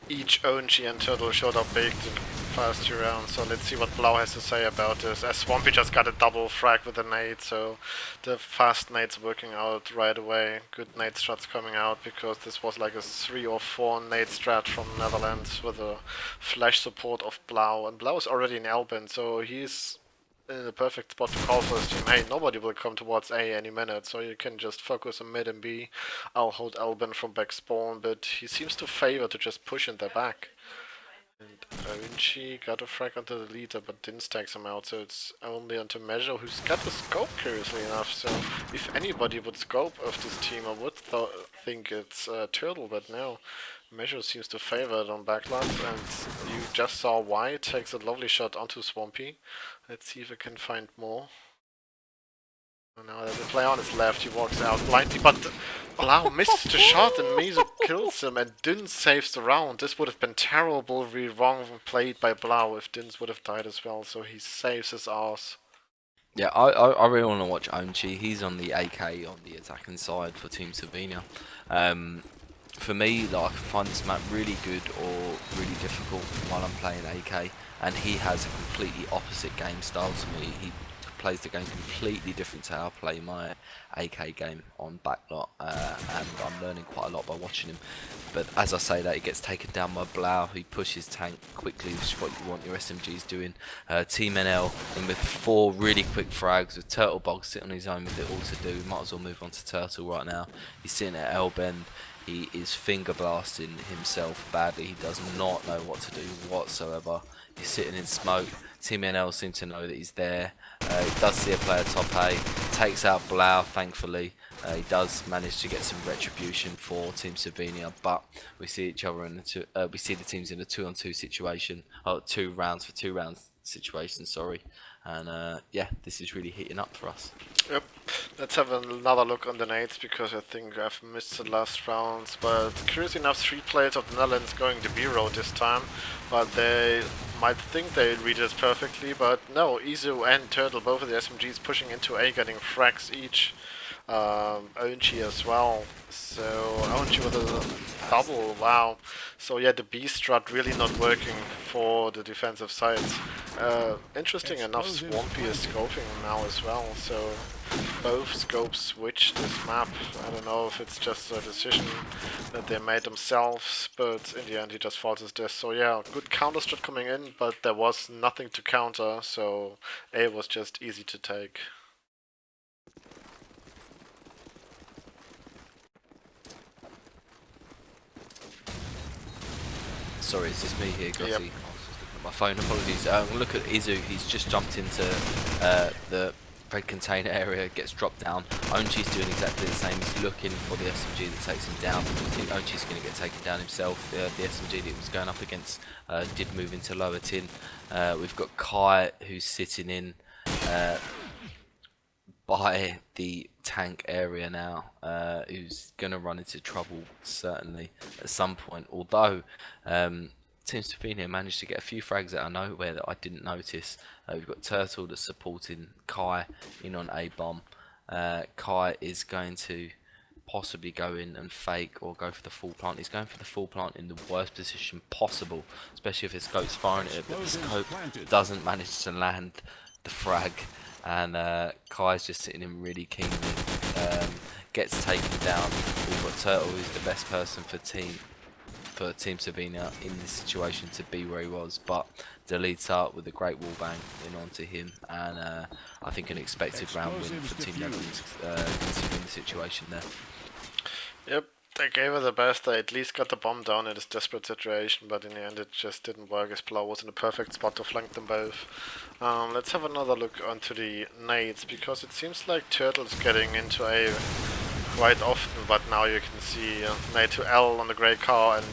Speaker 1: each Onchi and Turtle showed up big in the first 2 rounds, so let's see what Blau has to say about this, as Swampy just got a double frag with a nade, so the fast nades working out right away. Good nade strats coming out, because this was like a 3 or 4 nade strat from Netherlands with a flash support of Blau, and Blau is already in Albin, so he's in the perfect spot to call for his team. Hey, nobody will come towards A any minute, so you can just focus on mid and B. I'll hold Albin from back spawn, but he seems to favor to just push in their back. And Vinci got a frag onto the leader, but didn't stack him out, so it's only onto Measure, who's got the scope, curiously enough. So if anybody would scope of this team, I would think it's Turtle, but no. Measure seems to favor it on backlines, and you just saw why. Takes a lovely shot onto Swampy. Let's see if I can find more. Oh, now there's a player on his left, he walks out blindly, but Blau misses the shot and Meso kills him, and Dins saves the round. This would have been terribly wrong played by Blau if Dins would have died as well, so he saves his ass.
Speaker 2: Yeah, I really want to watch Onchi. He's on the AK on the attacking side for Team Slovenia. For me, like, I find this map really good or really difficult while I'm playing AK, and he has a completely opposite game style to me. He plays the game completely different to how I play my AK game on backlot, and I'm learning quite a lot by watching him. But as I say that, he gets taken down by Blau, who pushes tank quickly, which is what you want your SMGs doing. Team NL in with 4 really quick frags, with Turtle Bog sitting on his own with it all to do. Might as well move on to Turtle right now. He's sitting at L-Bend. He is finger blasting himself badly. He does not know what to do whatsoever. He's sitting in smoke. Team NL seem to know that he's there. He does see a player top A. Takes out Blau, thankfully. He does manage to get some retribution for Team Slovenia, but we see each other in we see the teams in a 2-on-2 situation. 2 rounds for 2 rounds situation. Sorry. And yeah, this is really heating up for us.
Speaker 1: Yep. Let's have another look on the nades, because I think I've missed the last rounds. But curiously enough, 3 players of the Netherlands going to B road this time. But they might think they read it perfectly, but no, Izu and Turtle, both of the SMGs pushing into A, getting frags each. Onchi as well. So Onchi with a double, wow. So yeah, the B strat really not working for the defensive sides. Interesting enough, Swampy is scoping now as well, so both scopes switch this map. I don't know if it's just a decision that they made themselves, but in the end he just falls his death. So yeah, good counter strat coming in, but there was nothing to counter, so A was just easy to take.
Speaker 2: Sorry, it's just me here, Gotty.
Speaker 1: Yep.
Speaker 2: I was just looking at my phone, apologies. Look at Izu, he's just jumped into the red container area, gets dropped down. Onchi's doing exactly the same, he's looking for the SMG that takes him down. I think Onchi's going to get taken down himself. The SMG that he was going up against did move into lower tin. We've got Kai, who's sitting in by the tank area now, who's going to run into trouble certainly at some point, although Team Slovenia managed to get a few frags out of nowhere that I didn't notice. We've got Turtle that's supporting Kai in on A bomb. Kai is going to possibly go in and fake or go for the full plant. He's going for the full plant in the worst position possible, especially if his scope's firing it, but the scope doesn't manage to land the frag, and Kai's just sitting in really keenly, gets taken down. We've got Turtle, who's the best person for Team Slovenia in this situation to be where he was, but deletes out with a great wall bang in onto him, and I think an expected round win for Team Netherlands, considering the situation there.
Speaker 1: Yep, they gave it the best. They at least got the bomb down in this desperate situation, but in the end it just didn't work as Blau was in a perfect spot to flank them both. Let's have another look onto the nades, because it seems like Turtle's getting into A quite often, but now you can see nade to L on the grey car and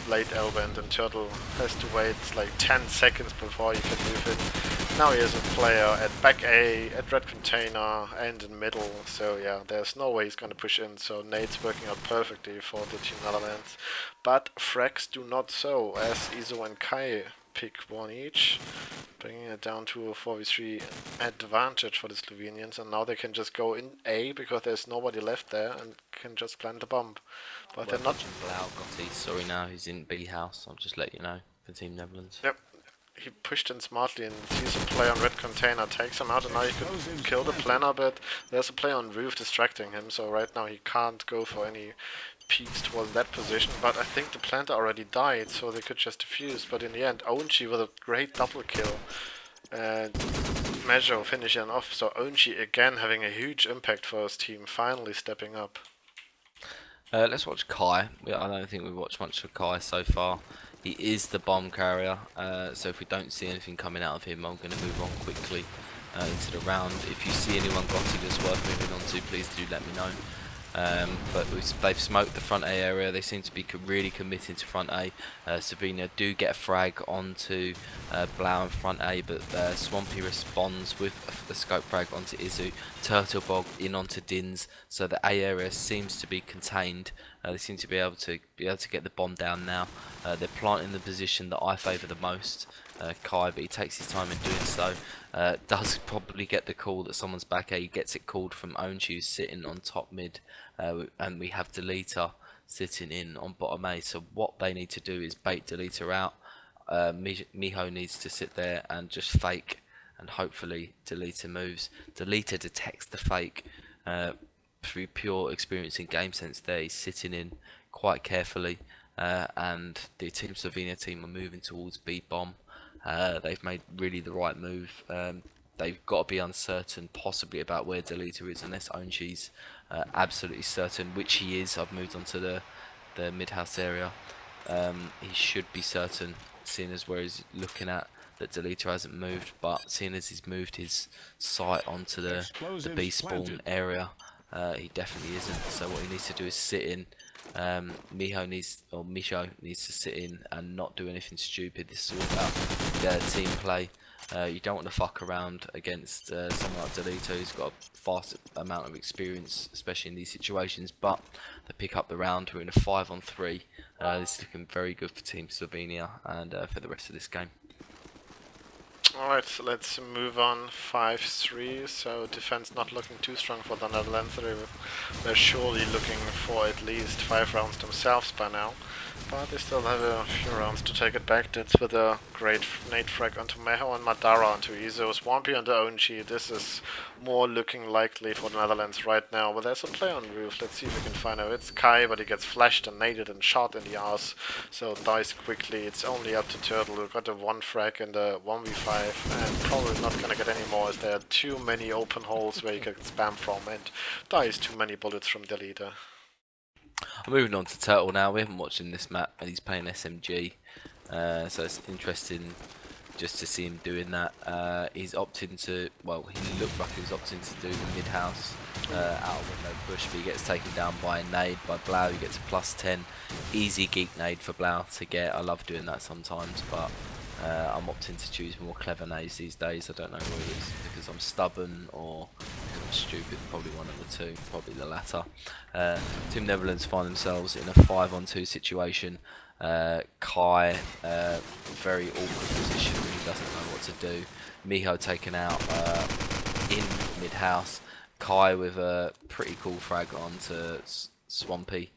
Speaker 1: late L bend, and Turtle has to wait like 10 seconds before he can move it. Now he has a player at back A, at red container, and in middle, so yeah, there's no way he's gonna push in, so nade's working out perfectly for the Team Netherlands. But frags do not so, as Iso and Kai pick one each, bringing it down to a 4v3 advantage for the Slovenians, and now they can just go in A because there's nobody left there and can just plant the bomb. But they're not.
Speaker 2: Blau got his, sorry, now he's in B house, I'll just let you know, for Team Netherlands.
Speaker 1: Yep. He pushed in smartly and sees a player on red container, takes him out, and now he could kill the planner, but there's a player on roof distracting him, so right now he can't go for any peeks towards that position. But I think the planter already died, so they could just defuse. But in the end, Onchi with a great double kill and Mejo finishing off, so Onchi again having a huge impact for his team, finally stepping up.
Speaker 2: Let's watch Kai. I don't think we've watched much of Kai so far. He is the bomb carrier, so if we don't see anything coming out of him, I'm going to move on quickly into the round. If you see anyone Gotti that's worth moving on to, please do let me know. But they've smoked the front A area. They seem to be really committing to front A. Slovenia do get a frag onto Blau in front A, but Swampy responds with a scope frag onto Izu. Turtlebog in onto Dins, so the A area seems to be contained. They seem to be able to get the bomb down now. They're planting the position that I favour the most, Kai, but he takes his time in doing so. Does probably get the call that someone's back A. He gets it called from Onchu sitting on top mid, and we have Deleter sitting in on bottom A. So what they need to do is bait Deleter out. Miho needs to sit there and just fake, and hopefully Deleter moves. Deleter detects the fake through pure experience and game sense there. He's sitting in quite carefully, and the Team Slovenia team are moving towards B bomb. They've made really the right move. They've got to be uncertain possibly about where Deleter is, unless Onchi's absolutely certain, which he is. I've moved on to the mid-house area. He should be certain, seeing as where he's looking at, that Deleter hasn't moved, but seeing as he's moved his sight onto the B spawn area, he definitely isn't. So what he needs to do is sit in. Misho needs to sit in and not do anything stupid. This is all about team play. You don't want to fuck around against someone like Deleter, who's got a vast amount of experience, especially in these situations. But they pick up the round. We're in a 5-on-3. This is looking very good for Team Slovenia and for the rest of this game.
Speaker 1: Alright, so let's move on. 5-3, so defense not looking too strong for the Netherlands. They're surely looking for at least 5 rounds themselves by now. But they still have a few rounds to take it back. That's with a great nade frag onto Meho and Madara onto Izo. Swampy onto Onchi. This is more looking likely for the Netherlands right now. But there's a player on roof. Let's see if we can find out. It's Kai, but he gets flashed and naded and shot in the ass. So dies quickly. It's only up to Turtle, who got a 1 frag in the 1v5. And probably not gonna get any more, as there are too many open holes where you can spam from. And dies too many bullets from the leader.
Speaker 2: I'm moving on to Turtle now. We haven't watched him this map, and he's playing SMG, so it's interesting just to see him doing that. He's opting to, well, he looked like he was opting to do the mid-house out of window push, but he gets taken down by a nade by Blau. He gets a +10. Easy geek nade for Blau to get. I love doing that sometimes, but I'm opting to choose more clever nades these days. I don't know whether it's because I'm stubborn or because I'm stupid, probably one of the two, probably the latter. Team Netherlands find themselves in a 5-on-2 situation. Kai, very awkward position, he doesn't know what to do. Miho taken out in mid-house. Kai with a pretty cool frag onto Swampy.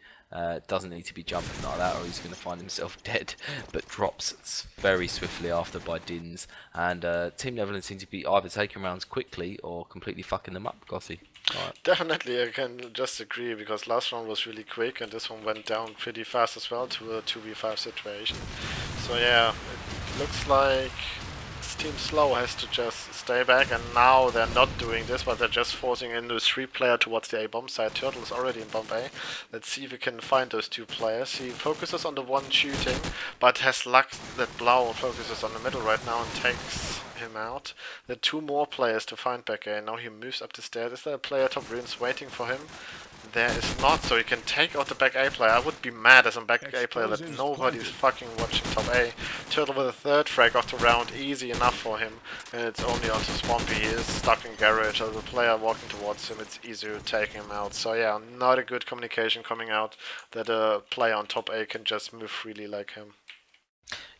Speaker 2: Doesn't need to be jumping like that or he's going to find himself dead, but drops very swiftly after by Dins, and Team Netherlands seem to be either taking rounds quickly or completely fucking them up. Gothi. Right.
Speaker 1: Definitely, I can just agree because last round was really quick and this one went down pretty fast as well to a 2v5 situation. So yeah, it looks like Team Slow has to just stay back, and now they're not doing this, but they're just forcing in the 3-player towards the A bomb side. Turtle is already in bomb A. Let's see if we can find those 2 players. He focuses on the one shooting, but has luck that Blau focuses on the middle right now and takes him out. There are 2 more players to find back A. Now he moves up the stairs. Is there a player top ruins waiting for him? There is not, so he can take out the back A player. I would be mad as a back A player that nobody's fucking watching top A. Turtle with a 3rd frag of the round, easy enough for him. And it's only onto Swampy. He is stuck in garage. As a player walking towards him, it's easier to take him out. So yeah, not a good communication coming out that a player on top A can just move freely like him.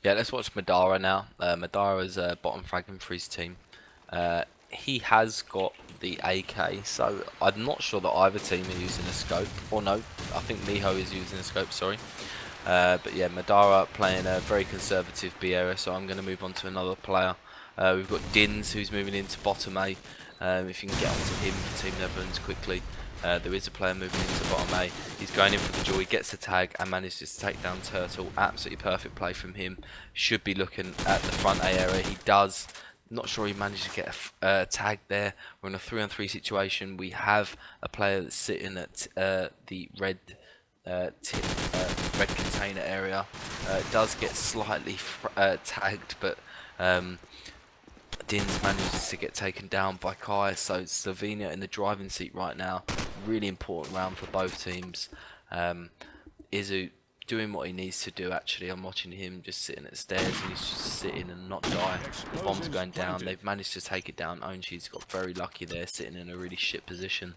Speaker 2: Yeah, let's watch Madara now. Madara's bottom fragging for his team. He has got the AK, so I'm not sure that either team are using a scope. Or no, I think Miho is using a scope, sorry. But yeah, Madara playing a very conservative B area, so I'm going to move on to another player. We've got Dins who's moving into bottom A. If you can get onto him for Team Netherlands quickly. There is a player moving into bottom A. He's going in for the jaw, he gets the tag and manages to take down Turtle. Absolutely perfect play from him. Should be looking at the front A area. He does. Not sure he managed to get a tag there. We're in a 3-on-3 situation. We have a player that's sitting at the red red container area. Does get slightly tagged, but Dins manages to get taken down by Kai. So Slovenia in the driving seat right now. Really important round for both teams. Izu doing what he needs to do. Actually, I'm watching him just sitting at the stairs and he's just sitting and not die. The bomb's going down. They've managed to take it down. Onshi's got very lucky there, sitting in a really shit position.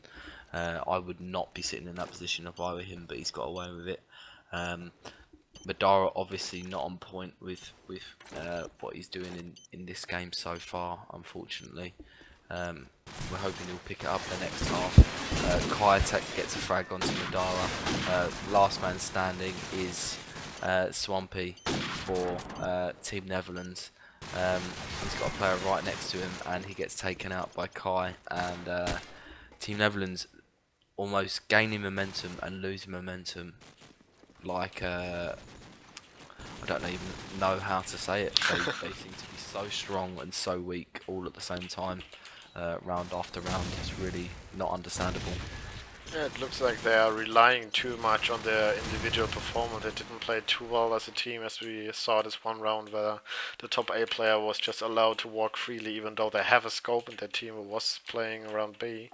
Speaker 2: I would not be sitting in that position if I were him, but he's got away with it. Madara obviously not on point with what he's doing in this game so far, unfortunately. We're hoping he'll pick it up the next half. Kai gets a frag onto Madara. Last man standing is Swampy for Team Netherlands. He's got a player right next to him and he gets taken out by Kai, and Team Netherlands almost gaining momentum and losing momentum like I don't even know how to say it. They seem to be so strong and so weak all at the same time, round after round. It's really not understandable.
Speaker 1: Yeah, it looks like they are relying too much on their individual performance. They didn't play too well as a team, as we saw this one round where the top A player was just allowed to walk freely, even though they have a scope and their team was playing around B.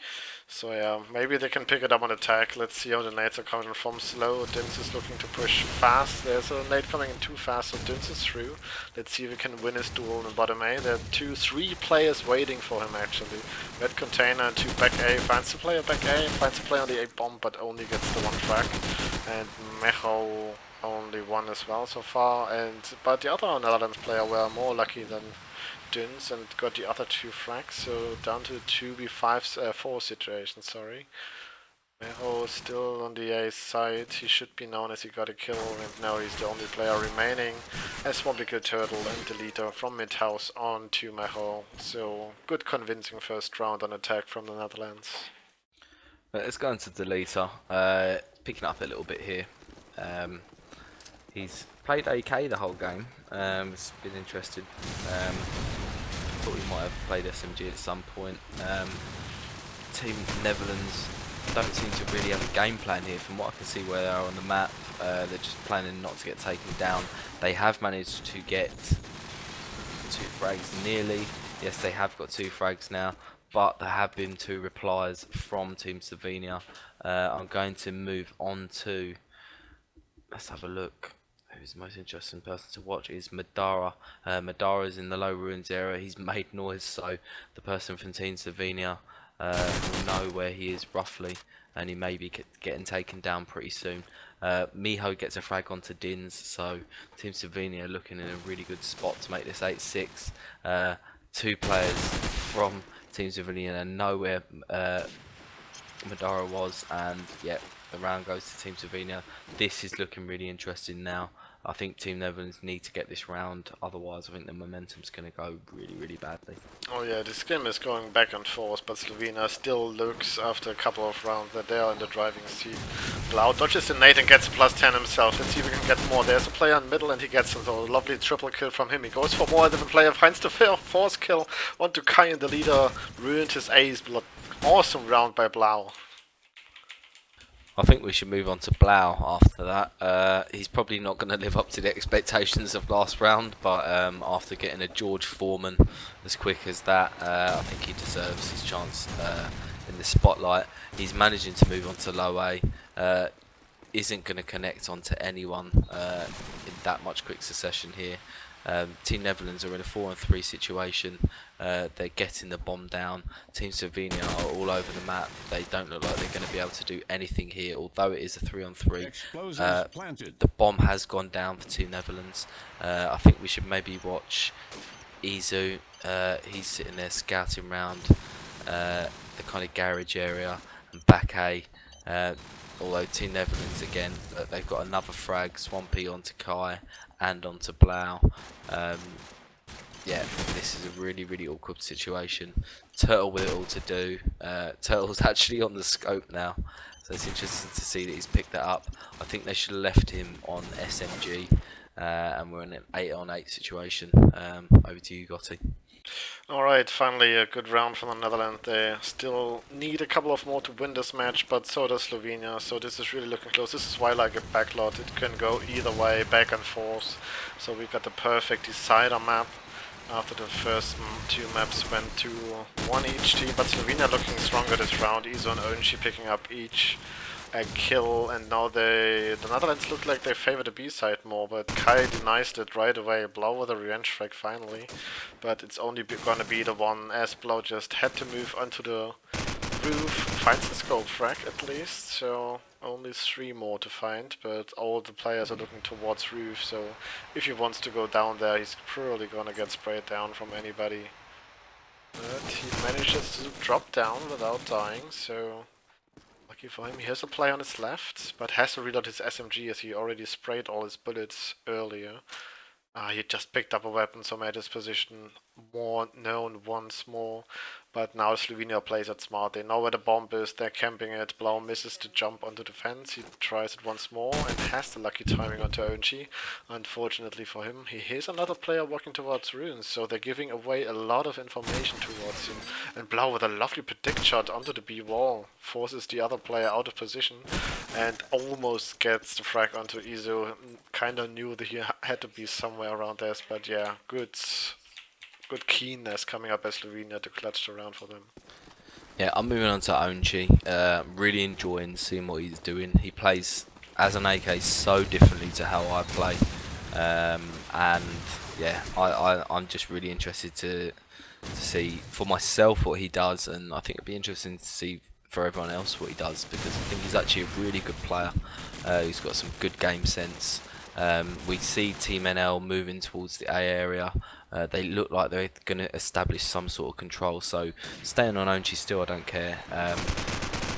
Speaker 1: So yeah, maybe they can pick it up on attack. Let's see how the nades are coming from slow. Dins is looking to push fast. There's a nade coming in too fast, so Dins is through. Let's see if he can win his duel in bottom A. There are 3 players waiting for him actually. Red container and 2 back A. Finds the player back A, finds the player on the A bomb, but only gets the 1 frag. And Mecho only 1 as well so far. But the other Netherlands player were more lucky than Dins and got the other 2 frags, so down to 2v5 4 situation, sorry. Mecho still on the A side. He should be known as he got a kill, and now he's the only player remaining as one big turtle and deleter from mid house on to Mecho. So good convincing first round on attack from the Netherlands.
Speaker 2: Let's go into deleter. Picking up a little bit here. He's played AK the whole game. It's been interesting. Thought he might have played SMG at some point. Team Netherlands don't seem to really have a game plan here. From what I can see where they are on the map, they're just planning not to get taken down. They have managed to get 2 frags nearly. Yes, they have got 2 frags now, but there have been 2 replies from Team Slovenia. I'm going to move on to, let's have a look. Who's the most interesting person to watch is Madara. Madara's in the low ruins area. He's made noise, so the person from Team Slovenia will know where he is roughly, and he may be getting taken down pretty soon. Miho gets a frag onto Dins, so Team Slovenia are looking in a really good spot to make this 8-6. 2 players from Team Slovenia know where Madara was, and yeah, the round goes to Team Slovenia. This is looking really interesting now. I think Team Netherlands need to get this round, otherwise I think the momentum's going to go really, really badly.
Speaker 1: Oh yeah, this game is going back and forth, but Slovenia still looks, after a couple of rounds, that they are in the driving seat. Blau dodges the nade and gets a +10 himself. Let's see if we can get more. There's a player in the middle and he gets a lovely triple kill from him. He goes for more, a different player finds the fourth kill onto Kai, and the leader ruined his ace. Awesome round by Blau.
Speaker 2: I think we should move on to Blau after that. He's probably not going to live up to the expectations of last round, but after getting a George Foreman as quick as that, I think he deserves his chance in the spotlight. He's managing to move on to low A. Isn't going to connect onto anyone in that much quick succession here. Team Netherlands are in a 4-on-3 situation. They're getting the bomb down. Team Slovenia are all over the map. They don't look like they're going to be able to do anything here, although it is a 3-on-3. The bomb has gone down for Team Netherlands. I think we should maybe watch Izu. He's sitting there scouting around the kind of garage area, and back A. Although Team Netherlands again, they've got another frag, Swampy onto Kai and onto Blau. Yeah, this is a really, really awkward situation. Turtle with it all to do. Turtle's actually on the scope now, so it's interesting to see that he's picked that up. I think they should have left him on SMG, and we're in an 8-on-8 situation. Over to you, Gotti.
Speaker 1: Alright, finally a good round for the Netherlands. They still need a couple of more to win this match, but so does Slovenia, so this is really looking close. This is why I like a backlot. It can go either way, back and forth. So we got the perfect decider map. After the first two maps went to one each team, but Slovenia looking stronger this round. Izo and Onshi picking up each a kill, and now the Netherlands look like they favor the B side more, but Kai denies it right away. Blau with a revenge frag finally, but it's only gonna be the one, as Blau just had to move onto the roof, finds the scope frag at least, so only 3 more to find, but all the players are looking towards roof, so if he wants to go down there, he's probably gonna get sprayed down from anybody. But he manages to drop down without dying, so lucky for him. He has a play on his left, but has to reload his SMG as he already sprayed all his bullets earlier. He just picked up a weapon, so made his position more known once more. But now Slovenia plays it smart. They know where the bomb is, they're camping it. Blau misses to jump onto the fence. He tries it once more and has the lucky timing onto ONG. Unfortunately for him, he hears another player walking towards ruins, so they're giving away a lot of information towards him. And Blau with a lovely predict shot onto the B wall forces the other player out of position and almost gets the frag onto Izu. Kinda knew that he had to be somewhere around there, but yeah, good keenness coming up as Slovenia to clutch the round for them.
Speaker 2: Yeah, I'm moving on to Onchi. Really enjoying seeing what he's doing. He plays as an AK so differently to how I play, and yeah, I'm just really interested to see for myself what he does, and I think it'd be interesting to see for everyone else what he does, because I think he's actually a really good player. He's got some good game sense. We see Team NL moving towards the A area. They look like they're going to establish some sort of control, so staying on Onchi still, I don't care.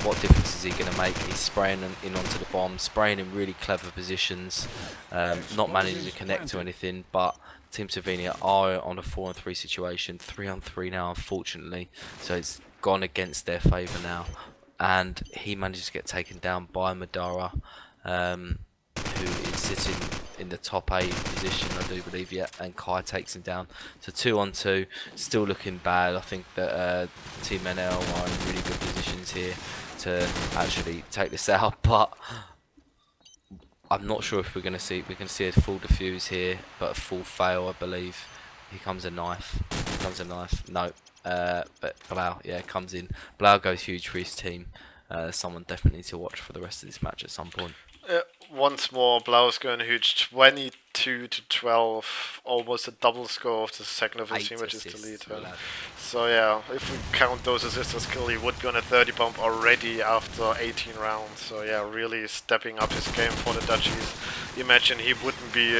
Speaker 2: What difference is he going to make? He's spraying in onto the bomb, spraying in really clever positions, not managing to connect to anything, but Team Slovenia are on a 4-on-3 situation, 3-on-3 now unfortunately, so it's gone against their favour now, and he manages to get taken down by Madara, who is sitting in the top 8 position, I do believe, yeah, and Kai takes him down. So 2-on-2, still looking bad. I think that Team NL are in really good positions here to actually take this out, but I'm not sure if we're going to see a full defuse here, but a full fail, I believe. Here comes a knife. No, but Blau, yeah, comes in. Blau goes huge for his team. Someone definitely to watch for the rest of this match at some point.
Speaker 1: Once more, Blau's going huge, 22-12, almost a double score of the second of his team, which is the lead. So yeah, if we count those assists as kill, he would be on a 30 bump already after 18 rounds. So yeah, really stepping up his game for the Dutchies. Imagine he wouldn't be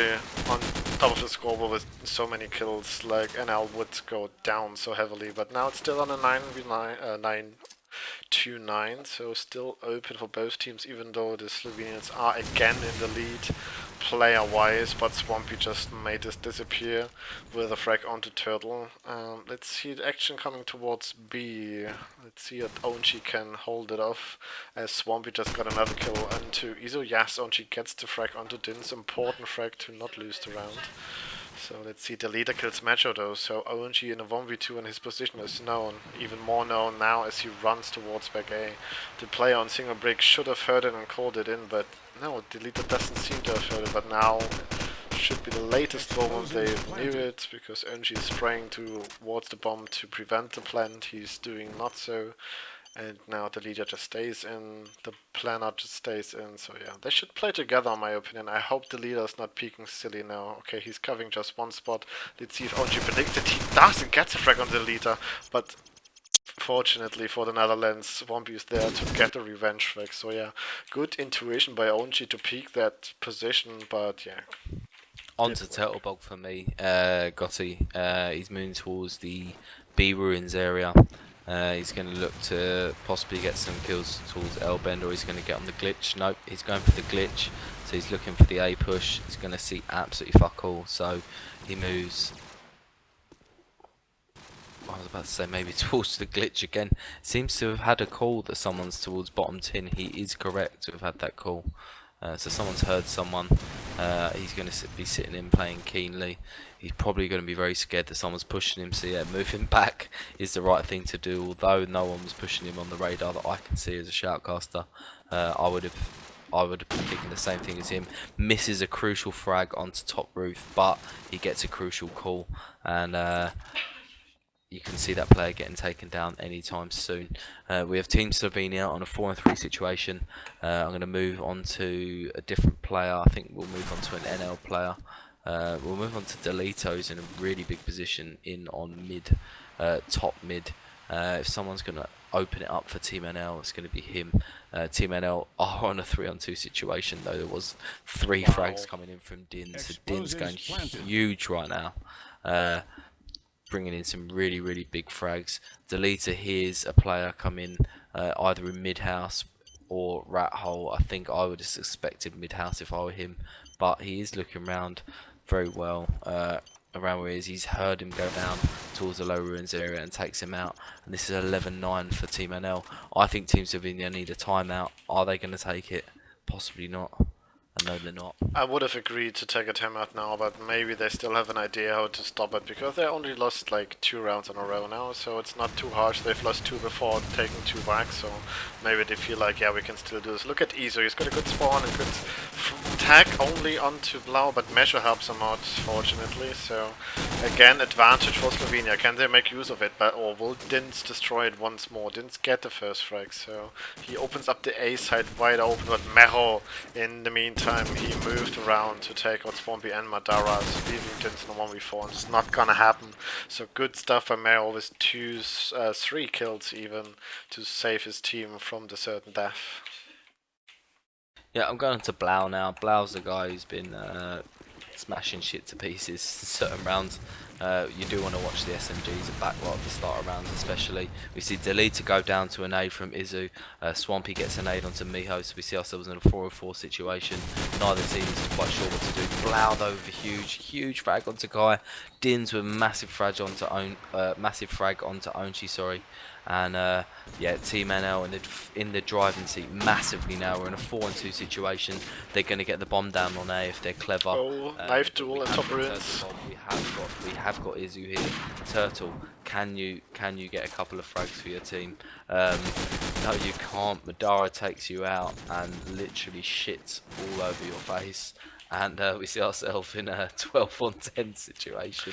Speaker 1: on top of the scoreboard with so many kills, like NL would go down so heavily, but now it's still on a 9v9, 2-9, so still open for both teams, even though the Slovenians are again in the lead player-wise, but Swampy just made this disappear with a frag onto Turtle. Let's see the action coming towards B. Let's see if Onchi can hold it off, as Swampy just got another kill onto Izo. Yes, Onchi gets the frag onto Din's, important frag to not lose the round. So let's see, the leader kills Macho though, so ONG in a 1v2 and his position is known, even more known now as he runs towards back A. The player on single break should have heard it and called it in, but no, the leader doesn't seem to have heard it, but now should be the latest moment they knew it, because ONG is spraying towards the bomb to prevent the plant, he's doing not so. And now the leader just stays in, the planner just stays in, so yeah. They should play together in my opinion. I hope the leader is not peeking silly now. Okay, he's covering just one spot. Let's see if OG predicts it. He doesn't get the frag on the leader, but fortunately for the Netherlands, Swampy is there to get a revenge frag. So yeah, good intuition by OG to peek that position, but yeah.
Speaker 2: On to Turtlebog for me, Gotti. He's moving towards the B ruins area. He's going to look to possibly get some kills towards L-Bend, or he's going to get on the glitch. Nope, he's going for the glitch, so he's looking for the A push. He's going to see absolutely fuck all, so he moves. I was about to say maybe towards the glitch again. Seems to have had a call that someone's towards bottom tin. He is correct to have had that call. So someone's heard someone. He's going to be sitting in playing keenly. He's probably going to be very scared that someone's pushing him. So yeah, moving back is the right thing to do. Although no one was pushing him on the radar that I can see as a shoutcaster, I would have been thinking the same thing as him. Misses a crucial frag onto top roof, but he gets a crucial call, and you can see that player getting taken down anytime soon. We have Team Slovenia on a 4-3 situation. I'm going to move on to a different player. I think we'll move on to an NL player. We'll move on to Delito's in a really big position in on mid, top mid. If someone's going to open it up for Team NL, it's going to be him. Team NL are on a 3-on-2 situation, though there was 3 frags coming in from Din, so Din's going huge right now. Bringing in some really big frags. Delita hears a player come in either in mid house or rat hole. I think I would have suspected mid house if I were him, but he is looking around very well around where he is. He's heard him go down towards the low ruins area and takes him out, and this is 11-9 for Team NL. I think Team Slovenia need a timeout. Are they going to take it? Possibly not. No, they're not.
Speaker 1: I would have agreed to take a timeout now, but maybe they still have an idea how to stop it, because they only lost like 2 rounds in a row now, so it's not too harsh. They've lost 2 before, taking 2 back, so maybe they feel like, yeah, we can still do this. Look at Izo, he's got a good spawn and good tag only onto Blau, but Measure helps him out, fortunately, so again, advantage for Slovenia. Can they make use of it? Or will Dins destroy it once more? Dins get the first frag, so he opens up the A side wide open, but Mero, in the meantime, he moved around to take out Swampy and Madara, so leaving Dins in 1v4, and it's not gonna happen. So good stuff by Mero with 3 kills even, to save his team from the certain death.
Speaker 2: Yeah, I'm going to Blau now. Blau's the guy who's been smashing shit to pieces in certain rounds. You do want to watch the SMGs at backlot at the start of rounds especially. We see Delita go down to a nade from Izu. Swampy gets a nade onto Miho, so we see ourselves in a 4-4 situation. Neither team is quite sure what to do. Blau though with a huge frag onto Kai. Dins with a massive frag onto Onchi, sorry. And yeah, Team NL in the driving seat massively now. We're in a 4-2 situation. They're going to get the bomb down on A if they're clever.
Speaker 1: Oh, knife duel and top ruins.
Speaker 2: We have got Izu here. Turtle, can you get a couple of frags for your team? No, you can't. Madara takes you out and literally shits all over your face. And we see ourselves in a 12-on-10 situation.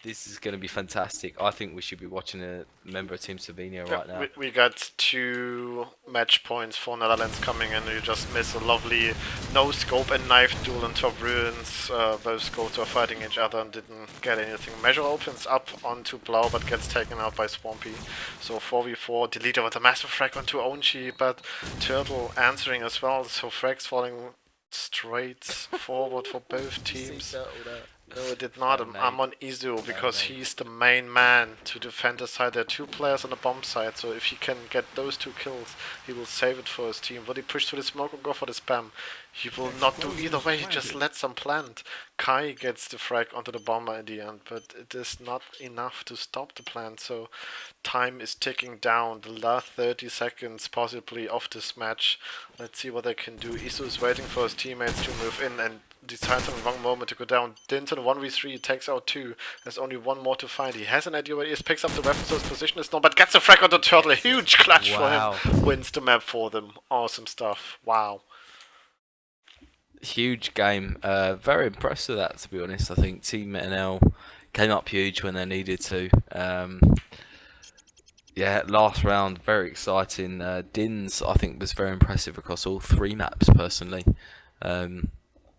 Speaker 2: This is going to be fantastic. I think we should be watching a member of Team Slovenia right now.
Speaker 1: We got 2 match points for Netherlands coming in. You just miss a lovely no-scope and knife duel in top ruins. Both scopes were fighting each other and didn't get anything. Measure opens up onto Blau but gets taken out by Swampy. So 4v4, Delita with a massive frag onto Onchi, but Turtle answering as well. So frags falling straight forward for both teams. No, it did not.
Speaker 2: Fan
Speaker 1: I'm
Speaker 2: made.
Speaker 1: on Izu
Speaker 2: Fan
Speaker 1: because
Speaker 2: made.
Speaker 1: he's the main man to defend his side. There are two players on the bomb side, so if he can get those two kills, he will save it for his team. Would he push to the smoke or go for the spam? He will not do either way, he just lets them plant. Kai gets the frag onto the bomber in the end, but it is not enough to stop the plant, so time is ticking down. The last 30 seconds possibly of this match. Let's see what they can do. Isu is waiting for his teammates to move in and decides on the wrong moment to go down. Dinton 1v3 takes out two. There's only one more to find. He has an idea where he is, picks up the weapon, so his position is known, but gets a frag on the turtle. A
Speaker 2: Gets it.
Speaker 1: huge clutch for him.
Speaker 2: Wow.
Speaker 1: Wins the map for them. Awesome stuff. Wow.
Speaker 2: Huge game. Very impressed with that, to be honest. I think Team NL came up huge when they needed to. Yeah, last round, very exciting. Dins, I think, was very impressive across all three maps, personally. Um,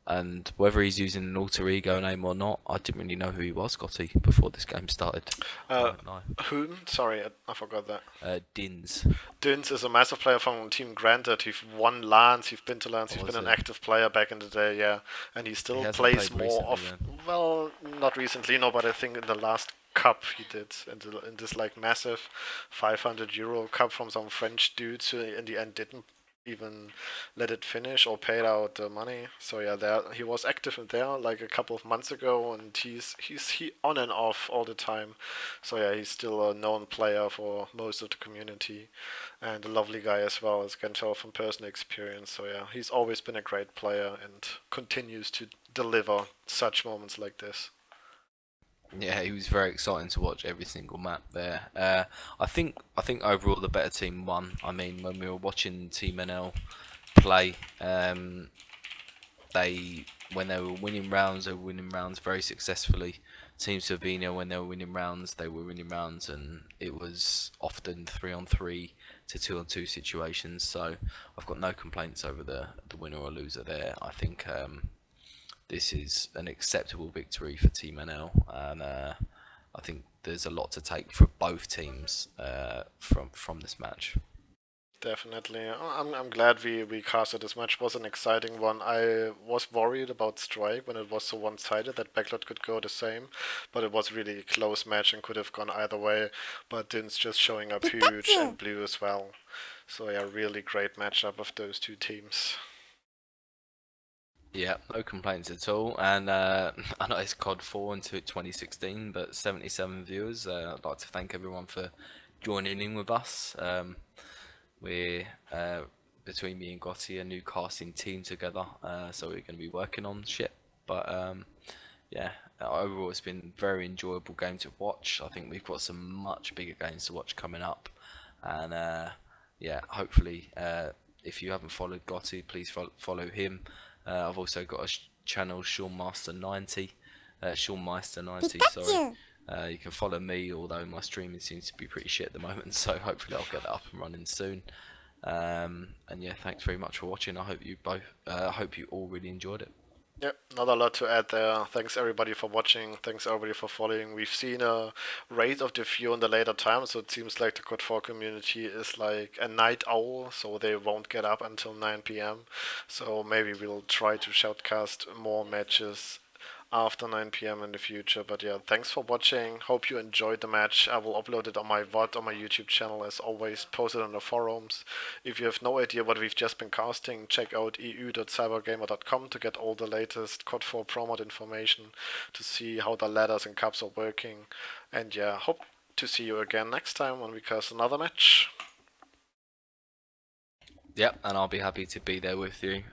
Speaker 2: and whether he's using an alter ego name or not, I didn't really know who he was, Gotti, before this game started. I
Speaker 1: Uh,
Speaker 2: won't lie.
Speaker 1: Hoon? Sorry, I forgot that.
Speaker 2: Dins.
Speaker 1: Dins is a massive player from Team Granted. He's won LANs, he's been to LANs,
Speaker 2: What
Speaker 1: he's been
Speaker 2: was
Speaker 1: an
Speaker 2: it?
Speaker 1: active player back in the day, yeah. And he
Speaker 2: He
Speaker 1: still
Speaker 2: hasn't
Speaker 1: plays
Speaker 2: played
Speaker 1: more
Speaker 2: recently
Speaker 1: of,
Speaker 2: then.
Speaker 1: well, not recently, no, but I think in the last cup he did, in this like massive 500 euro cup from some French dudes who in the end didn't even let it finish or paid out the money. So yeah, there he was active in there like a couple of months ago, and he on and off all the time. So yeah, he's still a known player for most of the community, and a lovely guy as well, as I can tell from personal experience. So yeah, he's always been a great player and continues to deliver such moments like this.
Speaker 2: Yeah, he was very exciting to watch every single map there. I think overall the better team won. I mean, when we were watching Team NL play, they when they were winning rounds, they were winning rounds very successfully. Team Slovenia, when they were winning rounds, they were winning rounds, and it was often 3-on-3 to 2-on-2 situations. So I've got no complaints over the winner or loser there. I think this is an acceptable victory for Team NL, and I think there's a lot to take for both teams from this match.
Speaker 1: Definitely. I'm glad we casted this match. It was an exciting one. I was worried about Strike when it was so one-sided that Backlot could go the same, but it was really a close match and could have gone either way. But Din's just showing up huge and blue as well. So yeah, really great matchup of those two teams.
Speaker 2: Yeah, no complaints at all. And I know it's COD 4 into 2016, but 77 viewers. I'd like to thank everyone for joining in with us. We're between me and Gotti, a new casting team together, so we're going to be working on shit. But yeah, overall it's been a very enjoyable game to watch. I think we've got some much bigger games to watch coming up, and yeah, hopefully, if you haven't followed Gotti, please follow him. I've also got a channel, Sean Master 90, Sean Meister 90. Sorry. You can follow me, although my streaming seems to be pretty shit at the moment, so hopefully I'll get that up and running soon. And yeah, thanks very much for watching. I hope you all really enjoyed it.
Speaker 1: Yep, not a lot to add there. Thanks everybody for watching. Thanks everybody for following. We've seen a raise of the view in the later time, so it seems like the Code 4 community is like a night owl, so they won't get up until 9 p.m. So maybe we'll try to shoutcast more matches after 9 p.m. in the future. But yeah, thanks for watching. Hope you enjoyed the match. I will upload it on my VOD on my YouTube channel as always, post it on the forums. If you have no idea what we've just been casting, check out eu.cybergamer.com to get all the latest COD 4 promote information, to see how the ladders and cups are working. And yeah, hope to see you again next time when we cast another match.
Speaker 2: Yep, and I'll be happy to be there with you.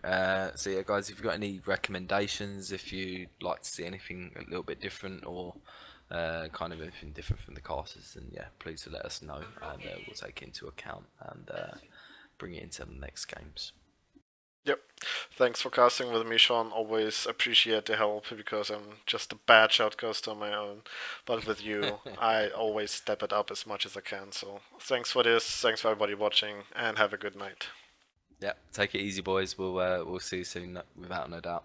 Speaker 2: So yeah, guys, if you've got any recommendations, if you'd like to see anything a little bit different or kind of anything different from the casters, then yeah, please let us know, and we'll take it into account and bring it into the next games.
Speaker 1: Yep. Thanks for casting with me, Sean. Always appreciate the help because I'm just a bad shoutcaster on my own. But with you, I always step it up as much as I can. So thanks for this. Thanks for everybody watching, and have a good night.
Speaker 2: Yep, take it easy, boys. We'll see you soon, without no doubt.